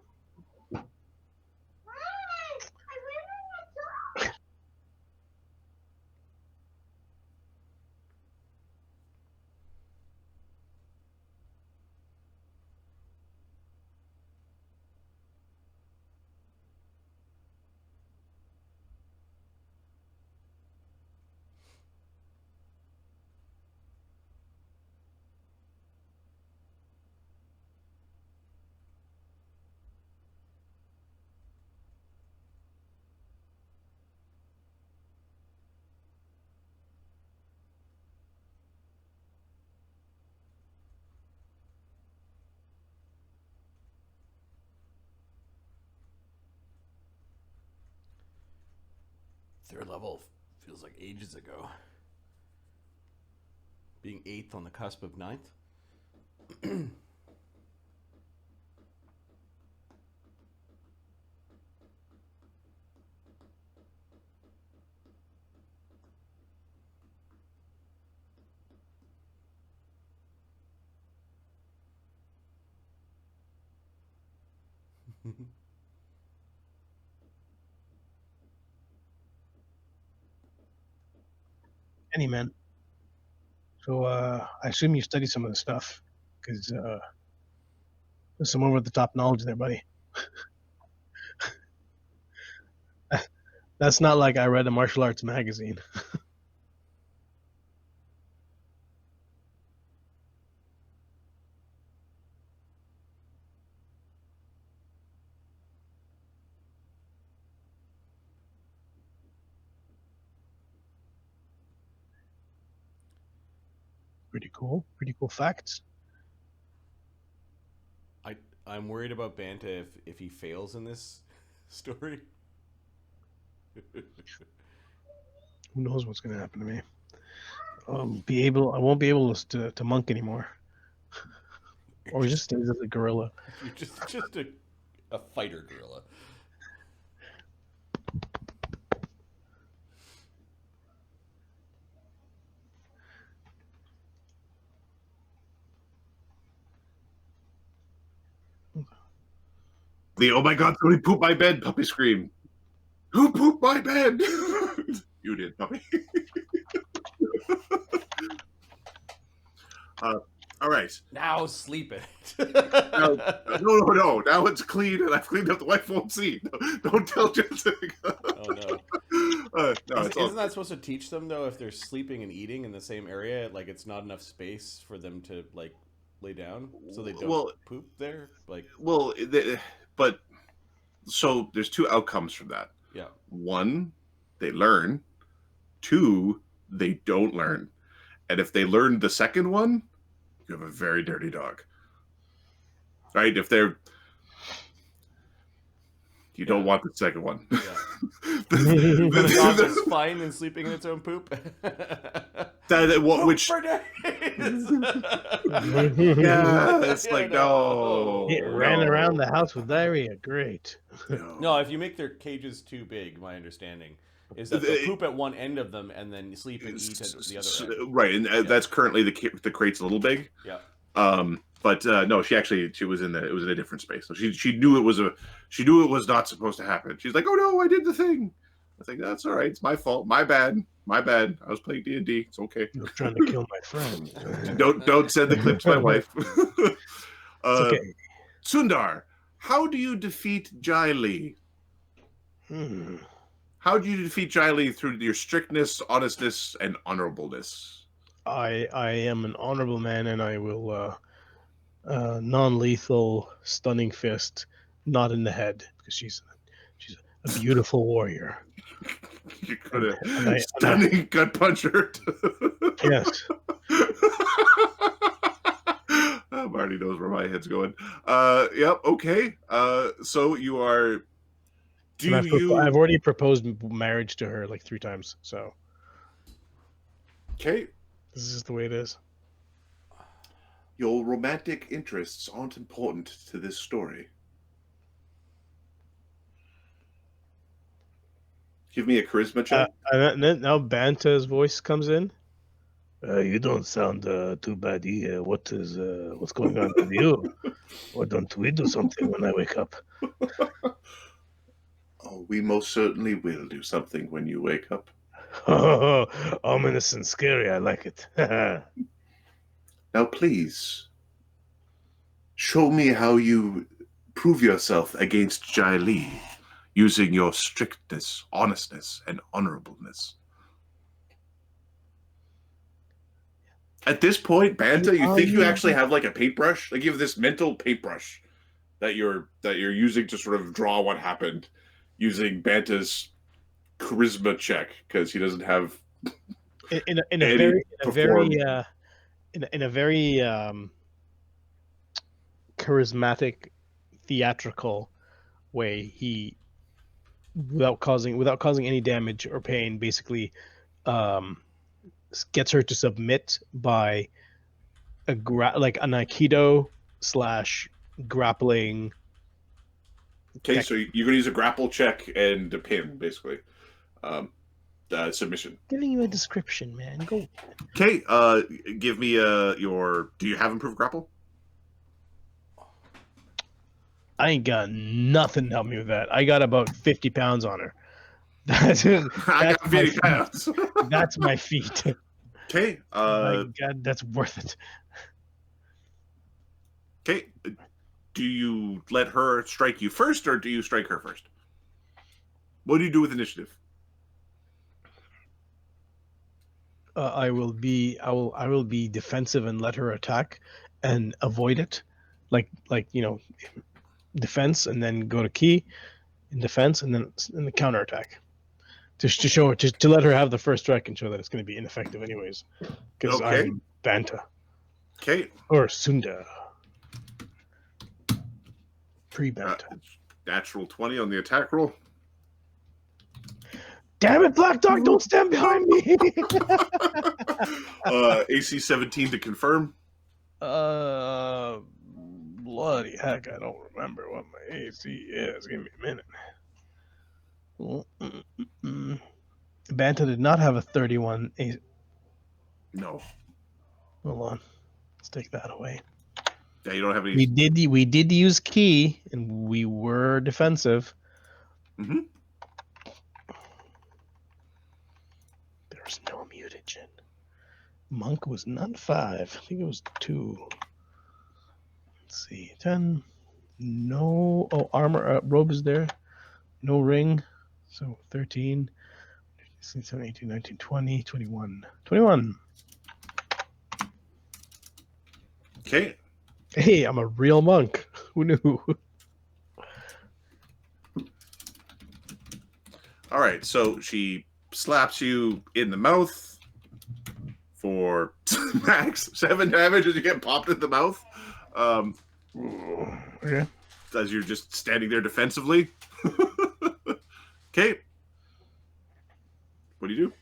Third level feels like ages ago. Being 8th on the cusp of 9th. Any man. So I assume you studied some of the stuff, because there's some over the top knowledge there, buddy. That's not like I read a martial arts magazine. Pretty cool. Pretty cool facts. I'm worried about Banta if he fails in this story. Who knows what's gonna happen to me? I won't be able to monk anymore, or just stays as a gorilla. You're just a fighter gorilla. The oh my god, somebody pooped my bed puppy scream. Who pooped my bed? You did, puppy. All right. Now sleep it. No. Now it's clean, and I've cleaned up. The wife won't see. Don't tell Jessica. Oh no. No, Isn't that supposed to teach them though? If they're sleeping and eating in the same area, like it's not enough space for them to like lay down, so they don't poop there. Like, but so there's two outcomes from that. yeah. One, they learn. Two, they don't learn. And if they learn the second one, you have a very dirty dog. Right? If they're... You don't want the second one. Yeah. The dog is fine and sleeping in its own poop. Which... For days. Yeah, it's like, no. It ran around the house with diarrhea. Great. No, if you make their cages too big, my understanding is that they'll poop at one end of them and then sleep and eat at the other end. Right, and that's currently the crate's a little big. Yeah. But no, she was in it was in a different space. So she knew it was not supposed to happen. She's like, oh no, I did the thing. I think that's all right. It's my fault. My bad. I was playing D&D. It's okay. I was trying to kill my friend. Don't send the clip to my wife. It's okay. Cundar, how do you defeat Jai Li? How do you defeat Jai Li through your strictness, honestness, and honorableness? I am an honorable man, and I will non-lethal stunning fist, not in the head, because she's a beautiful warrior. You could have stunning gut puncher. Yes. Marty knows where my head's going. Yep. Okay. So you are. I've already proposed marriage to her like 3 times. So. Okay. This is the way it is. Your romantic interests aren't important to this story. Give me a charisma check. Now Banta's voice comes in. You don't sound too bad here. What's going on with you? Why don't we do something when I wake up? Oh, we most certainly will do something when you wake up. Oh, ominous and scary. I like it. Now, please, show me how you prove yourself against Jai Li using your strictness, honestness, and honorableness. At this point, Banta, you think you actually have like a paintbrush? Like you have this mental paintbrush that you're using to sort of draw what happened using Banta's charisma check because he doesn't have in a very charismatic, theatrical way. He without causing any damage or pain, basically gets her to submit by like an aikido / grappling. Okay, so you're gonna use a grapple check and a pin, basically. Submission. Giving you a description, man. Go. Okay, give me your. Do you have improved grapple? I ain't got nothing to help me with that. I got about 50 pounds on her. That's I got 50 pounds. That's my feet. Okay. My God, that's worth it. Okay. Do you let her strike you first, or do you strike her first? What do you do with initiative? I will be defensive and let her attack and avoid it, like defense and then go to key in defense and then in the counter attack. Just to show her, to let her have the first strike and show that it's going to be ineffective anyways, because I'm Banta. Okay. Or Cundar. Pre-Banta. Natural 20 on the attack roll. Damn it, Black Dog! Don't stand behind me. AC 17 to confirm. Bloody heck! I don't remember what my AC is. Give me a minute. Banta did not have a 31 AC. No. Hold on. Let's take that away. Yeah, you don't have any. We did use key, and we were defensive. Mm-hmm. There's no mutagen. Monk was not 5. I think it was 2. Let's see. 10. No. Oh, armor. Robe is there. No ring. So 13. 16, 17, 18, 19, 20, 21. 21. Okay. Hey, I'm a real monk. Who knew? All right. So she slaps you in the mouth for max 7 damage as you get popped in the mouth. Okay. As you're just standing there defensively. Okay. What do you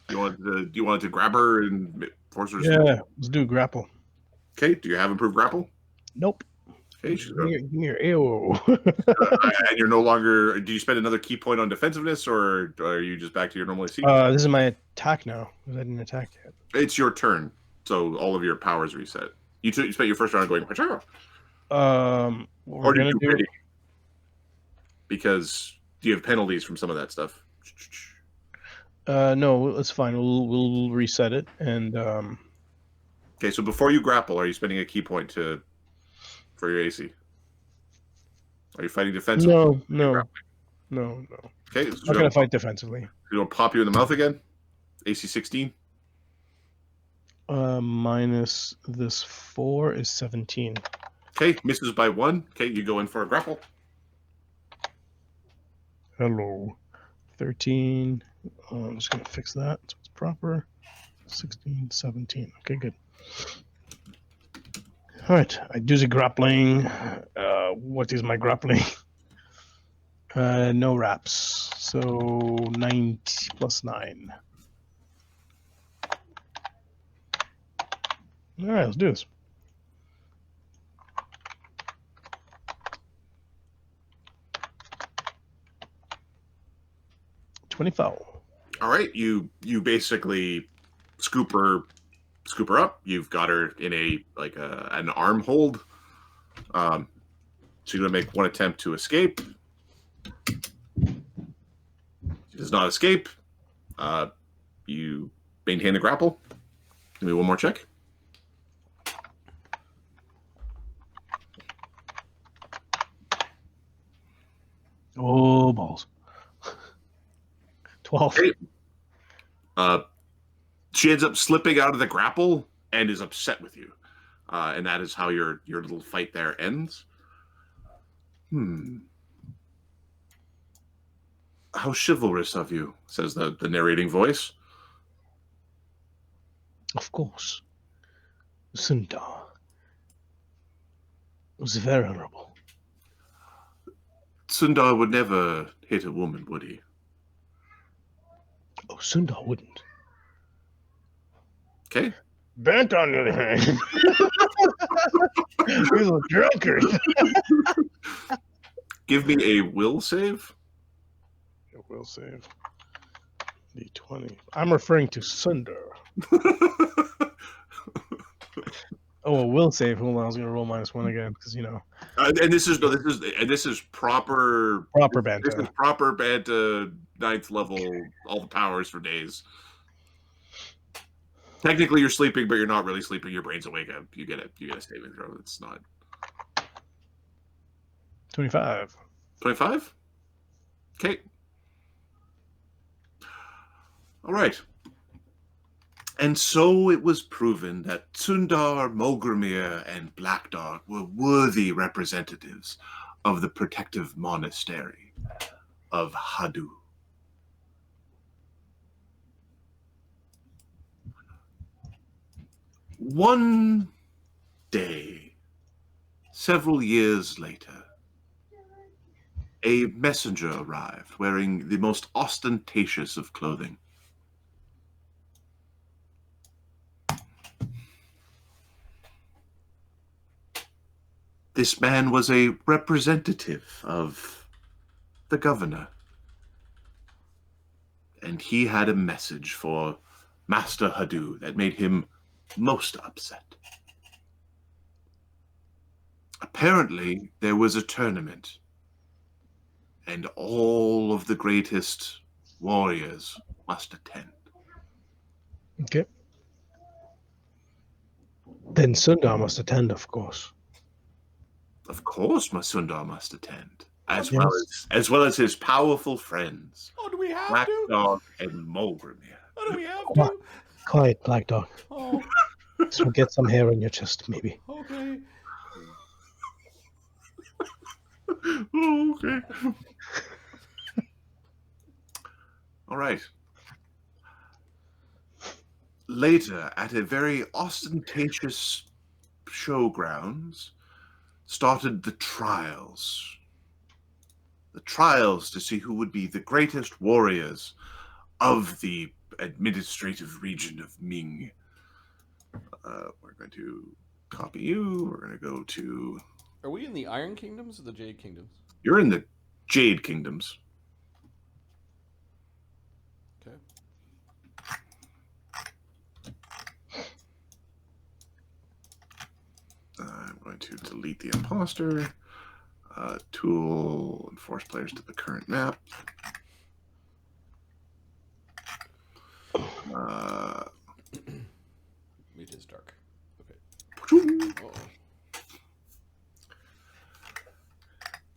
do? Do you want to grab her and force her? Yeah, let's do grapple. Okay. Do you have improved grapple? Nope. Okay. Give me your AO. And you're no longer. Do you spend another key point on defensiveness, or are you just back to your normal AC? This is my attack now. I didn't attack yet. It's your turn, so all of your powers reset. You spent your first round going. What Or we're did gonna you do? ready? Because do you have penalties from some of that stuff? No, it's fine. We'll reset it and Okay, so before you grapple, are you spending a key point for your AC? Are you fighting defensively? No. Okay, so I'm not gonna fight defensively. You don't pop you in the mouth again. AC 16. Minus this 4 is 17. Okay, misses by 1. Okay, you go in for a grapple. Hello. 13. I'm just gonna fix that so it's proper. 16, 17. Okay, good. All right, I do the grappling. What is my grappling? No wraps. So 90 plus 9. All right, let's do this. $20. All right, you basically scoop her up. You've got her in an arm hold. She's gonna make one attempt to escape. She does not escape. You maintain the grapple. Give me one more check. Oh, balls. 12. Okay. She ends up slipping out of the grapple and is upset with you. And that is how your little fight there ends. How chivalrous of you, says the narrating voice. Of course. Cundar was very honorable. Cundar would never hit a woman, would he? Oh, Cundar wouldn't. Okay. Banta, on the other hand, he's a drunkard. Give me a will save. It will save. D20. I'm referring to Cundar. Oh, a will save. Hold on, I was gonna roll -1 again because And this is proper Banta. This is proper Banta 9th level, all the powers for days. Technically, you're sleeping, but you're not really sleeping. Your brain's awake. You get a saving throw. It's not 25. 25. Okay. All right. And so it was proven that Cundar, Mogramir, and Blackdark were worthy representatives of the protective monastery of Hadu. One day, several years later, a messenger arrived wearing the most ostentatious of clothing. This man was a representative of the governor, and he had a message for Master Hadu that made him most upset. Apparently, there was a tournament, and all of the greatest warriors must attend. Okay. Then Sundar must attend, of course. Of course, Masundar must attend, as Yes. well as his powerful friends, Oh, do we have Black to? Dog and Mulgrimir. Oh, do we have Quiet, to? quiet, Black Dog. Oh, So get some hair on your chest, maybe. okay. Oh, okay. All right. Later, at a very ostentatious showgrounds, started the trials. The trials to see who would be the greatest warriors of the administrative region of Ming. We're going to copy you. We're going to go to... Are we in the Iron Kingdoms or the Jade Kingdoms? You're in the Jade Kingdoms. Okay. I'm going to delete the imposter. Tool and force players to the current map. It is dark. Okay. Uh-oh.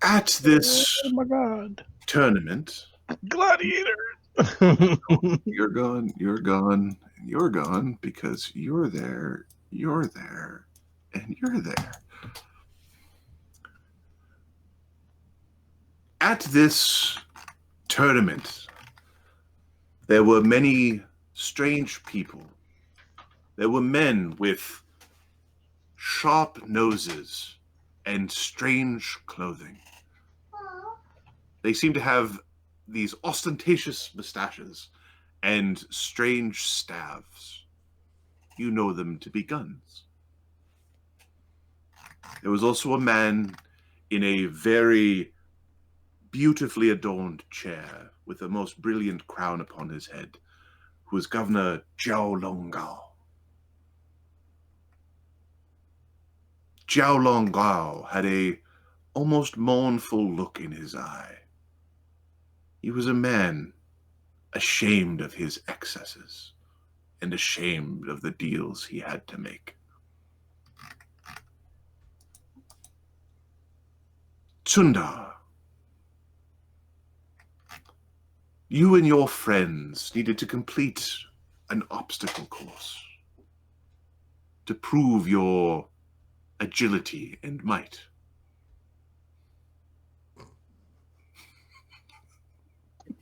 At this Oh my God. tournament, Gladiator. you're gone, you're gone, and you're gone because you're there, and you're there. At this tournament, there were many strange people. There were men with sharp noses and strange clothing. They seem to have these ostentatious mustaches and strange staves. You know them to be guns. There was also a man in a very beautifully adorned chair with a most brilliant crown upon his head, who was Governor Jiao Longgao. Jiao Longgao had a almost mournful look in his eye. He was a man ashamed of his excesses and ashamed of the deals he had to make. Cundar, you and your friends needed to complete an obstacle course to prove your agility and might.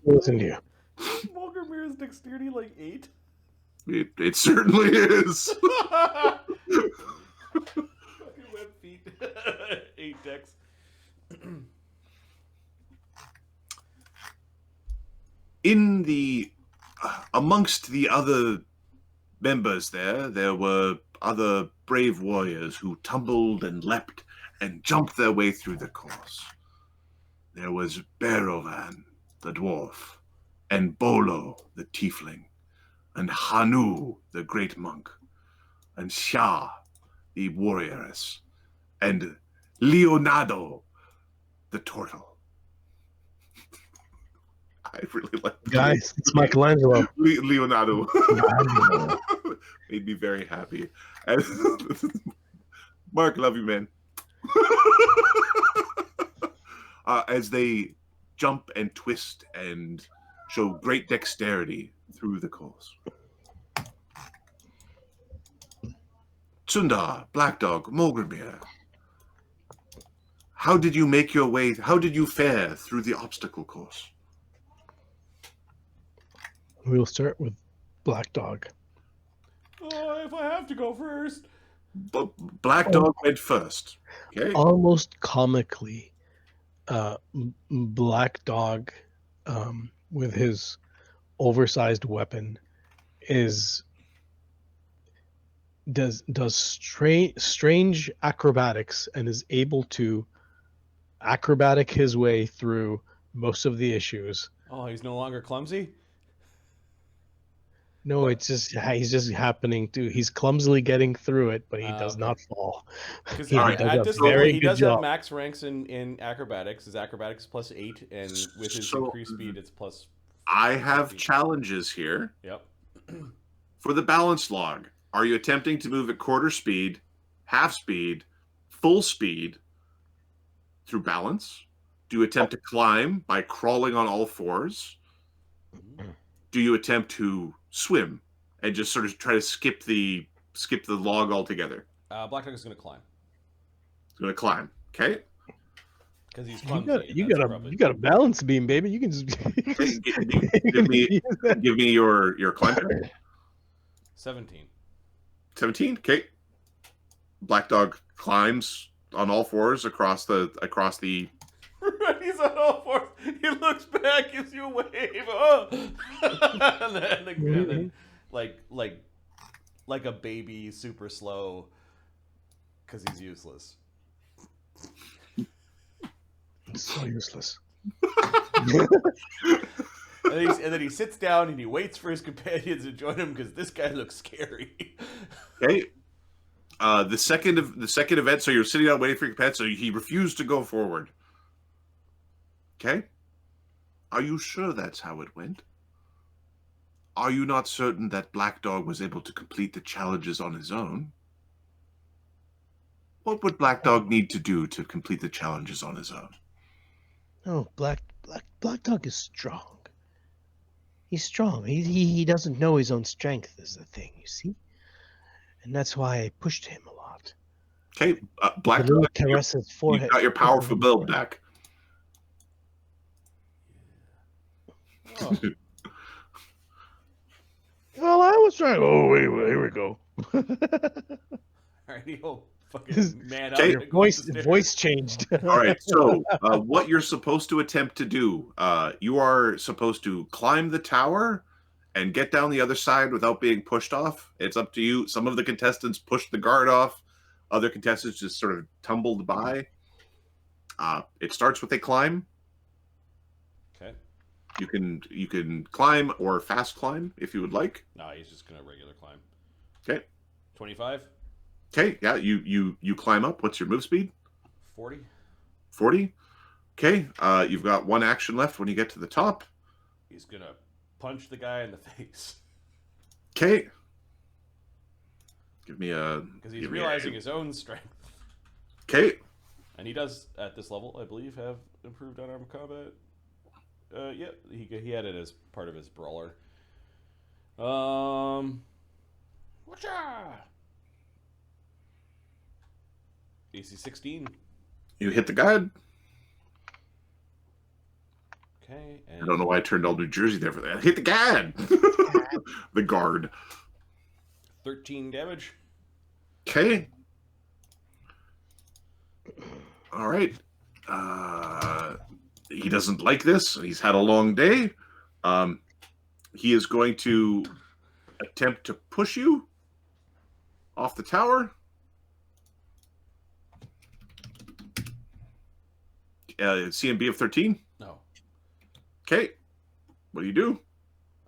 Listen to you. Mulgrimir's dexterity like 8? It certainly is. Fucking web feet. 8 dex. In the amongst the other members there were other brave warriors who tumbled and leapt and jumped their way through the course. There was Berovan, the dwarf, and Bolo, the tiefling, and Hanu, the great monk, and Xia, the warrioress, and Leonardo, the turtle. I really like Guys, it's Michelangelo. Leonardo. Made me very happy. And Mark, love you, man. As they jump and twist and show great dexterity through the course. Cundar, Black Dog, Mulgrimir, how did you make your way? How did you fare through the obstacle course? We'll start with Black Dog. Oh, if I have to go first. Black Dog went first. Okay. Almost comically, Black Dog, with his oversized weapon, does strange acrobatics and is able to acrobatic his way through most of the issues. Oh, he's no longer clumsy? No, it's just he's just happening to. He's clumsily getting through it, but he does Okay. not fall. Because He Alright, does at a this level, very he good does have job. max ranks in acrobatics. His acrobatics plus 8, and with his So- increased speed, it's plus. I have 15. challenges here. Yep. For the balance log, are you attempting to move at quarter speed, half speed, full speed through balance? Do you attempt to climb by crawling on all fours? Do you attempt to swim and just sort of try to skip the log altogether? Black Dog is going to climb It's going to climb. Okay. because he's You clumsy. got and you that's got a probably- you got a balance beam, baby. You can just Give me your climb check. 17. 17. Okay. Black Dog climbs on all fours across the He's on all fours. He looks back, gives you a wave. Oh! and then like a baby, super slow, because he's useless. so useless. And then he sits down and he waits for his companions to join him because this guy looks scary. Okay. The second event, so you're sitting down waiting for your pet, so he refused to go forward. Okay. Are you sure that's how it went? Are you not certain that Black Dog was able to complete the challenges on his own? What would Black Dog need to do to complete the challenges on his own? No, Black Dog is strong. He's strong. He doesn't know his own strength is the thing, you see? And that's why I pushed him a lot. Okay, Black The little Dog, caress his you forehead. got your powerful build back. Oh. Well, I was trying. Oh, wait, here we go. All right, he'll fucking man up. Okay. and go up the stairs. Voice changed. All right, so what you're supposed to attempt to do, you are supposed to climb the tower and get down the other side without being pushed off. It's up to you. Some of the contestants pushed the guard off. Other contestants just sort of tumbled by. It starts with a climb. Okay. You can climb or fast climb if you would like. No, he's just gonna regular climb. Okay. 25, Okay, yeah, you climb up. What's your move speed? 40. 40. Okay, you've got one action left when you get to the top. He's gonna punch the guy in the face Okay. Give me a. because he's give me realizing his own strength. Okay. And he does, at this level, I believe, have improved unarmed combat. Yeah, he had it as part of his brawler. Whatcha? AC 16. You hit the guard. Okay, I and don't know why I turned all New Jersey there for that. Hit the guard. The guard. 13 damage. Okay. All right. He doesn't like this. He's had a long day. He is going to attempt to push you off the tower. CMB of 13. No. Okay. What do you do?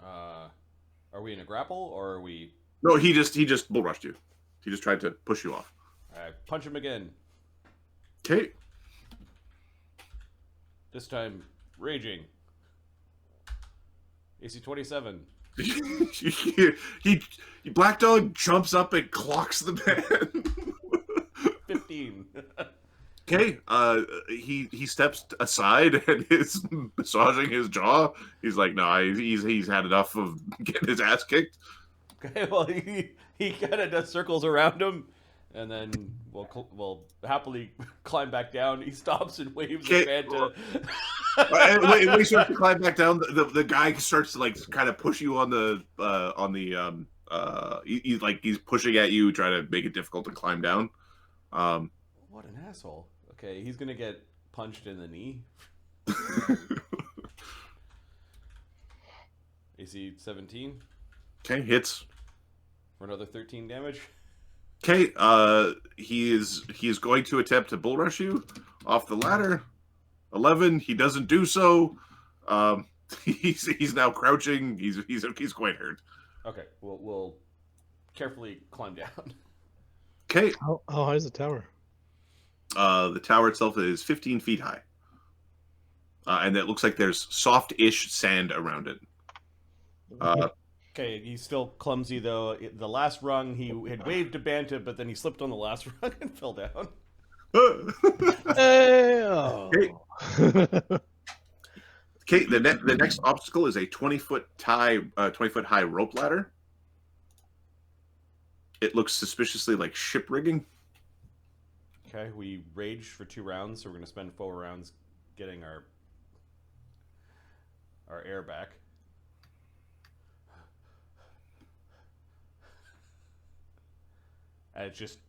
Are we in a grapple or are we? No, he just bull rushed you. He just tried to push you off. I punch him again. Okay. This time, raging. AC 27. he Black Dog jumps up and clocks the man. 15. Okay, he steps aside and is massaging his jaw. He's like, no, he's had enough of getting his ass kicked. Okay, well, he kind of does circles around him, and then we'll happily climb back down. He stops and waves Okay. at Banta. When he starts to climb back down, the guy starts to like kind of push you on the he's pushing at you, trying to make it difficult to climb down. What an asshole. Okay, he's gonna get punched in the knee. AC 17 Okay, hits. for another 13 damage. Okay, he is going to attempt to bull rush you off the ladder. 11. He doesn't do so. He's now crouching. He's quite hurt. Okay, we'll carefully climb down. Okay. How high is the tower? The tower itself is 15 feet high. And it looks like there's soft-ish sand around it. Okay, he's still clumsy though. The last rung, he had waved to Banta, but then he slipped on the last rung and fell down. Hey, oh. Okay, the next obstacle is a 20-foot high rope ladder. It looks suspiciously like ship rigging. Okay, we raged for 2 rounds, so we're gonna spend 4 rounds getting our air back. And it's just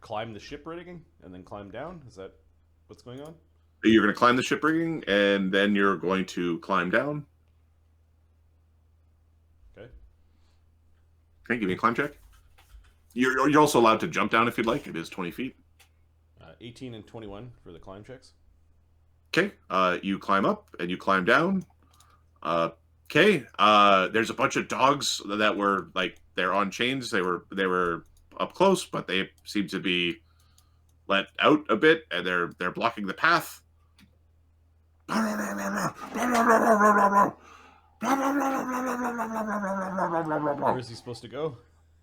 climb the ship rigging and then climb down? Is that what's going on? You're going to climb the ship rigging, and then you're going to climb down. Okay. Okay, give me a climb check. You're also allowed to jump down if you'd like. It is 20 feet. 18 and 21 for the climb checks. Okay, you climb up and you climb down. Okay, there's a bunch of dogs that were like they're on chains. They were up close, but they seem to be let out a bit, and they're blocking the path. Where is he supposed to go?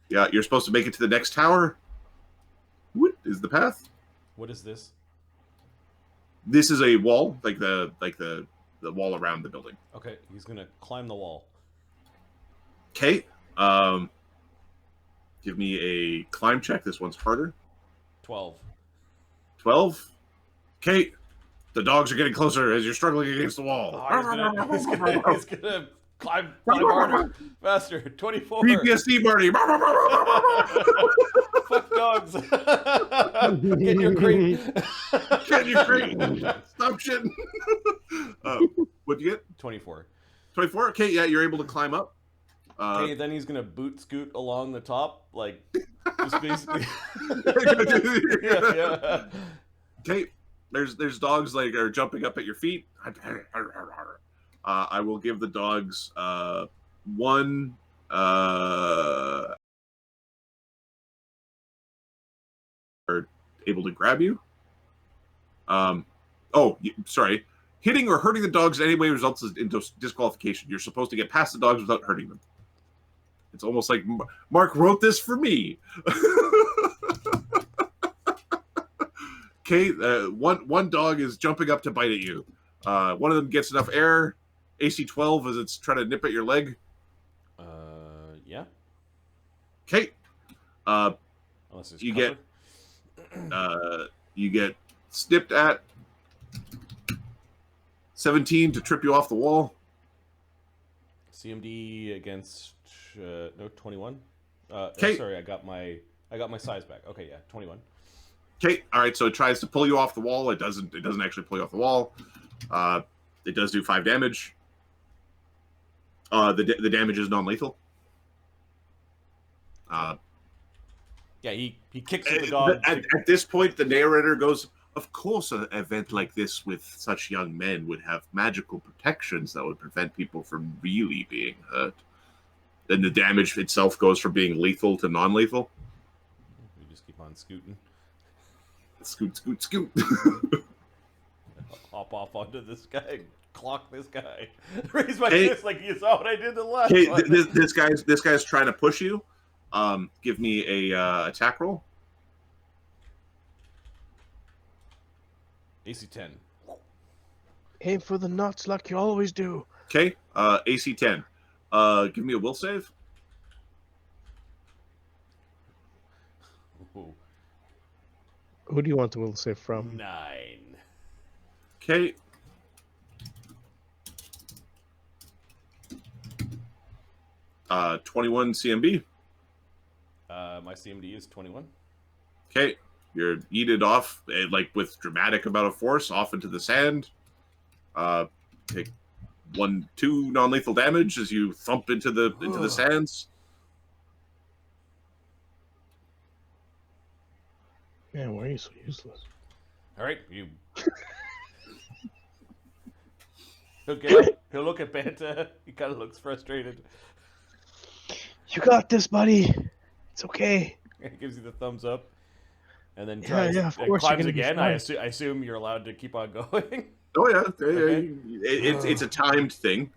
Yeah, you're supposed to make it to the next tower. What is the path? What is this? This is a wall, like the wall around the building. Okay, he's gonna climb the wall. Okay. Give me a climb check. This one's harder. 12. 12. Okay. The dogs are getting closer as you're struggling against the wall. Oh, he's gonna climb harder, faster. 24. PTSD, Marty. Fuck dogs. Get your crate. Get your crate. Stop shitting. What'd you get? 24. 24. Okay, yeah, you're able to climb up. Okay, then he's gonna boot scoot along the top, like just basically. yeah. Okay, there's dogs like are jumping up at your feet. I will give the dogs one are able to grab you. Sorry. Hitting or hurting the dogs in any way results in disqualification. You're supposed to get past the dogs without hurting them. It's almost like Mark wrote this for me. Okay, one dog is jumping up to bite at you. One of them gets enough air. AC 12 as it's trying to nip at your leg. Yeah. Okay. Unless it's You covered. You get snipped at. 17 to trip you off the wall. CMD against 21. Okay. Sorry, I got my size back. Okay, yeah, 21. Okay, all right. So it tries to pull you off the wall. It doesn't actually pull you off the wall. It does do 5 damage. The damage is non-lethal. Yeah, he kicks at the dog. At this point, the narrator goes, "Of course, an event like this with such young men would have magical protections that would prevent people from really being hurt." Then the damage itself goes from being lethal to non-lethal. We just keep on scooting. Scoot, scoot, scoot. Hop off onto this guy. Clock this guy. Raise my fist like you saw what I did the last Okay, one. this guy's trying to push you. Give me a attack roll. AC 10. Aim for the nuts like you always do. Okay, AC 10. Give me a will save. Ooh, Who do you want the will save from? 9. Okay. Uh, 21 CMB. My CMD is 21. Okay, you're yeeted off like with dramatic amount of force off into the sand. Take 2 non-lethal damage as you thump into the sands. Man, why are you so useless? All right, you. He'll get up. He'll look at Banta. He kind of looks frustrated. You got this, buddy. It's okay. It gives you the thumbs up, and then Yeah, tries yeah, of and course you're climbs gonna be again. fine. I assume you're allowed to keep on going. Oh yeah, Okay. it's a timed thing.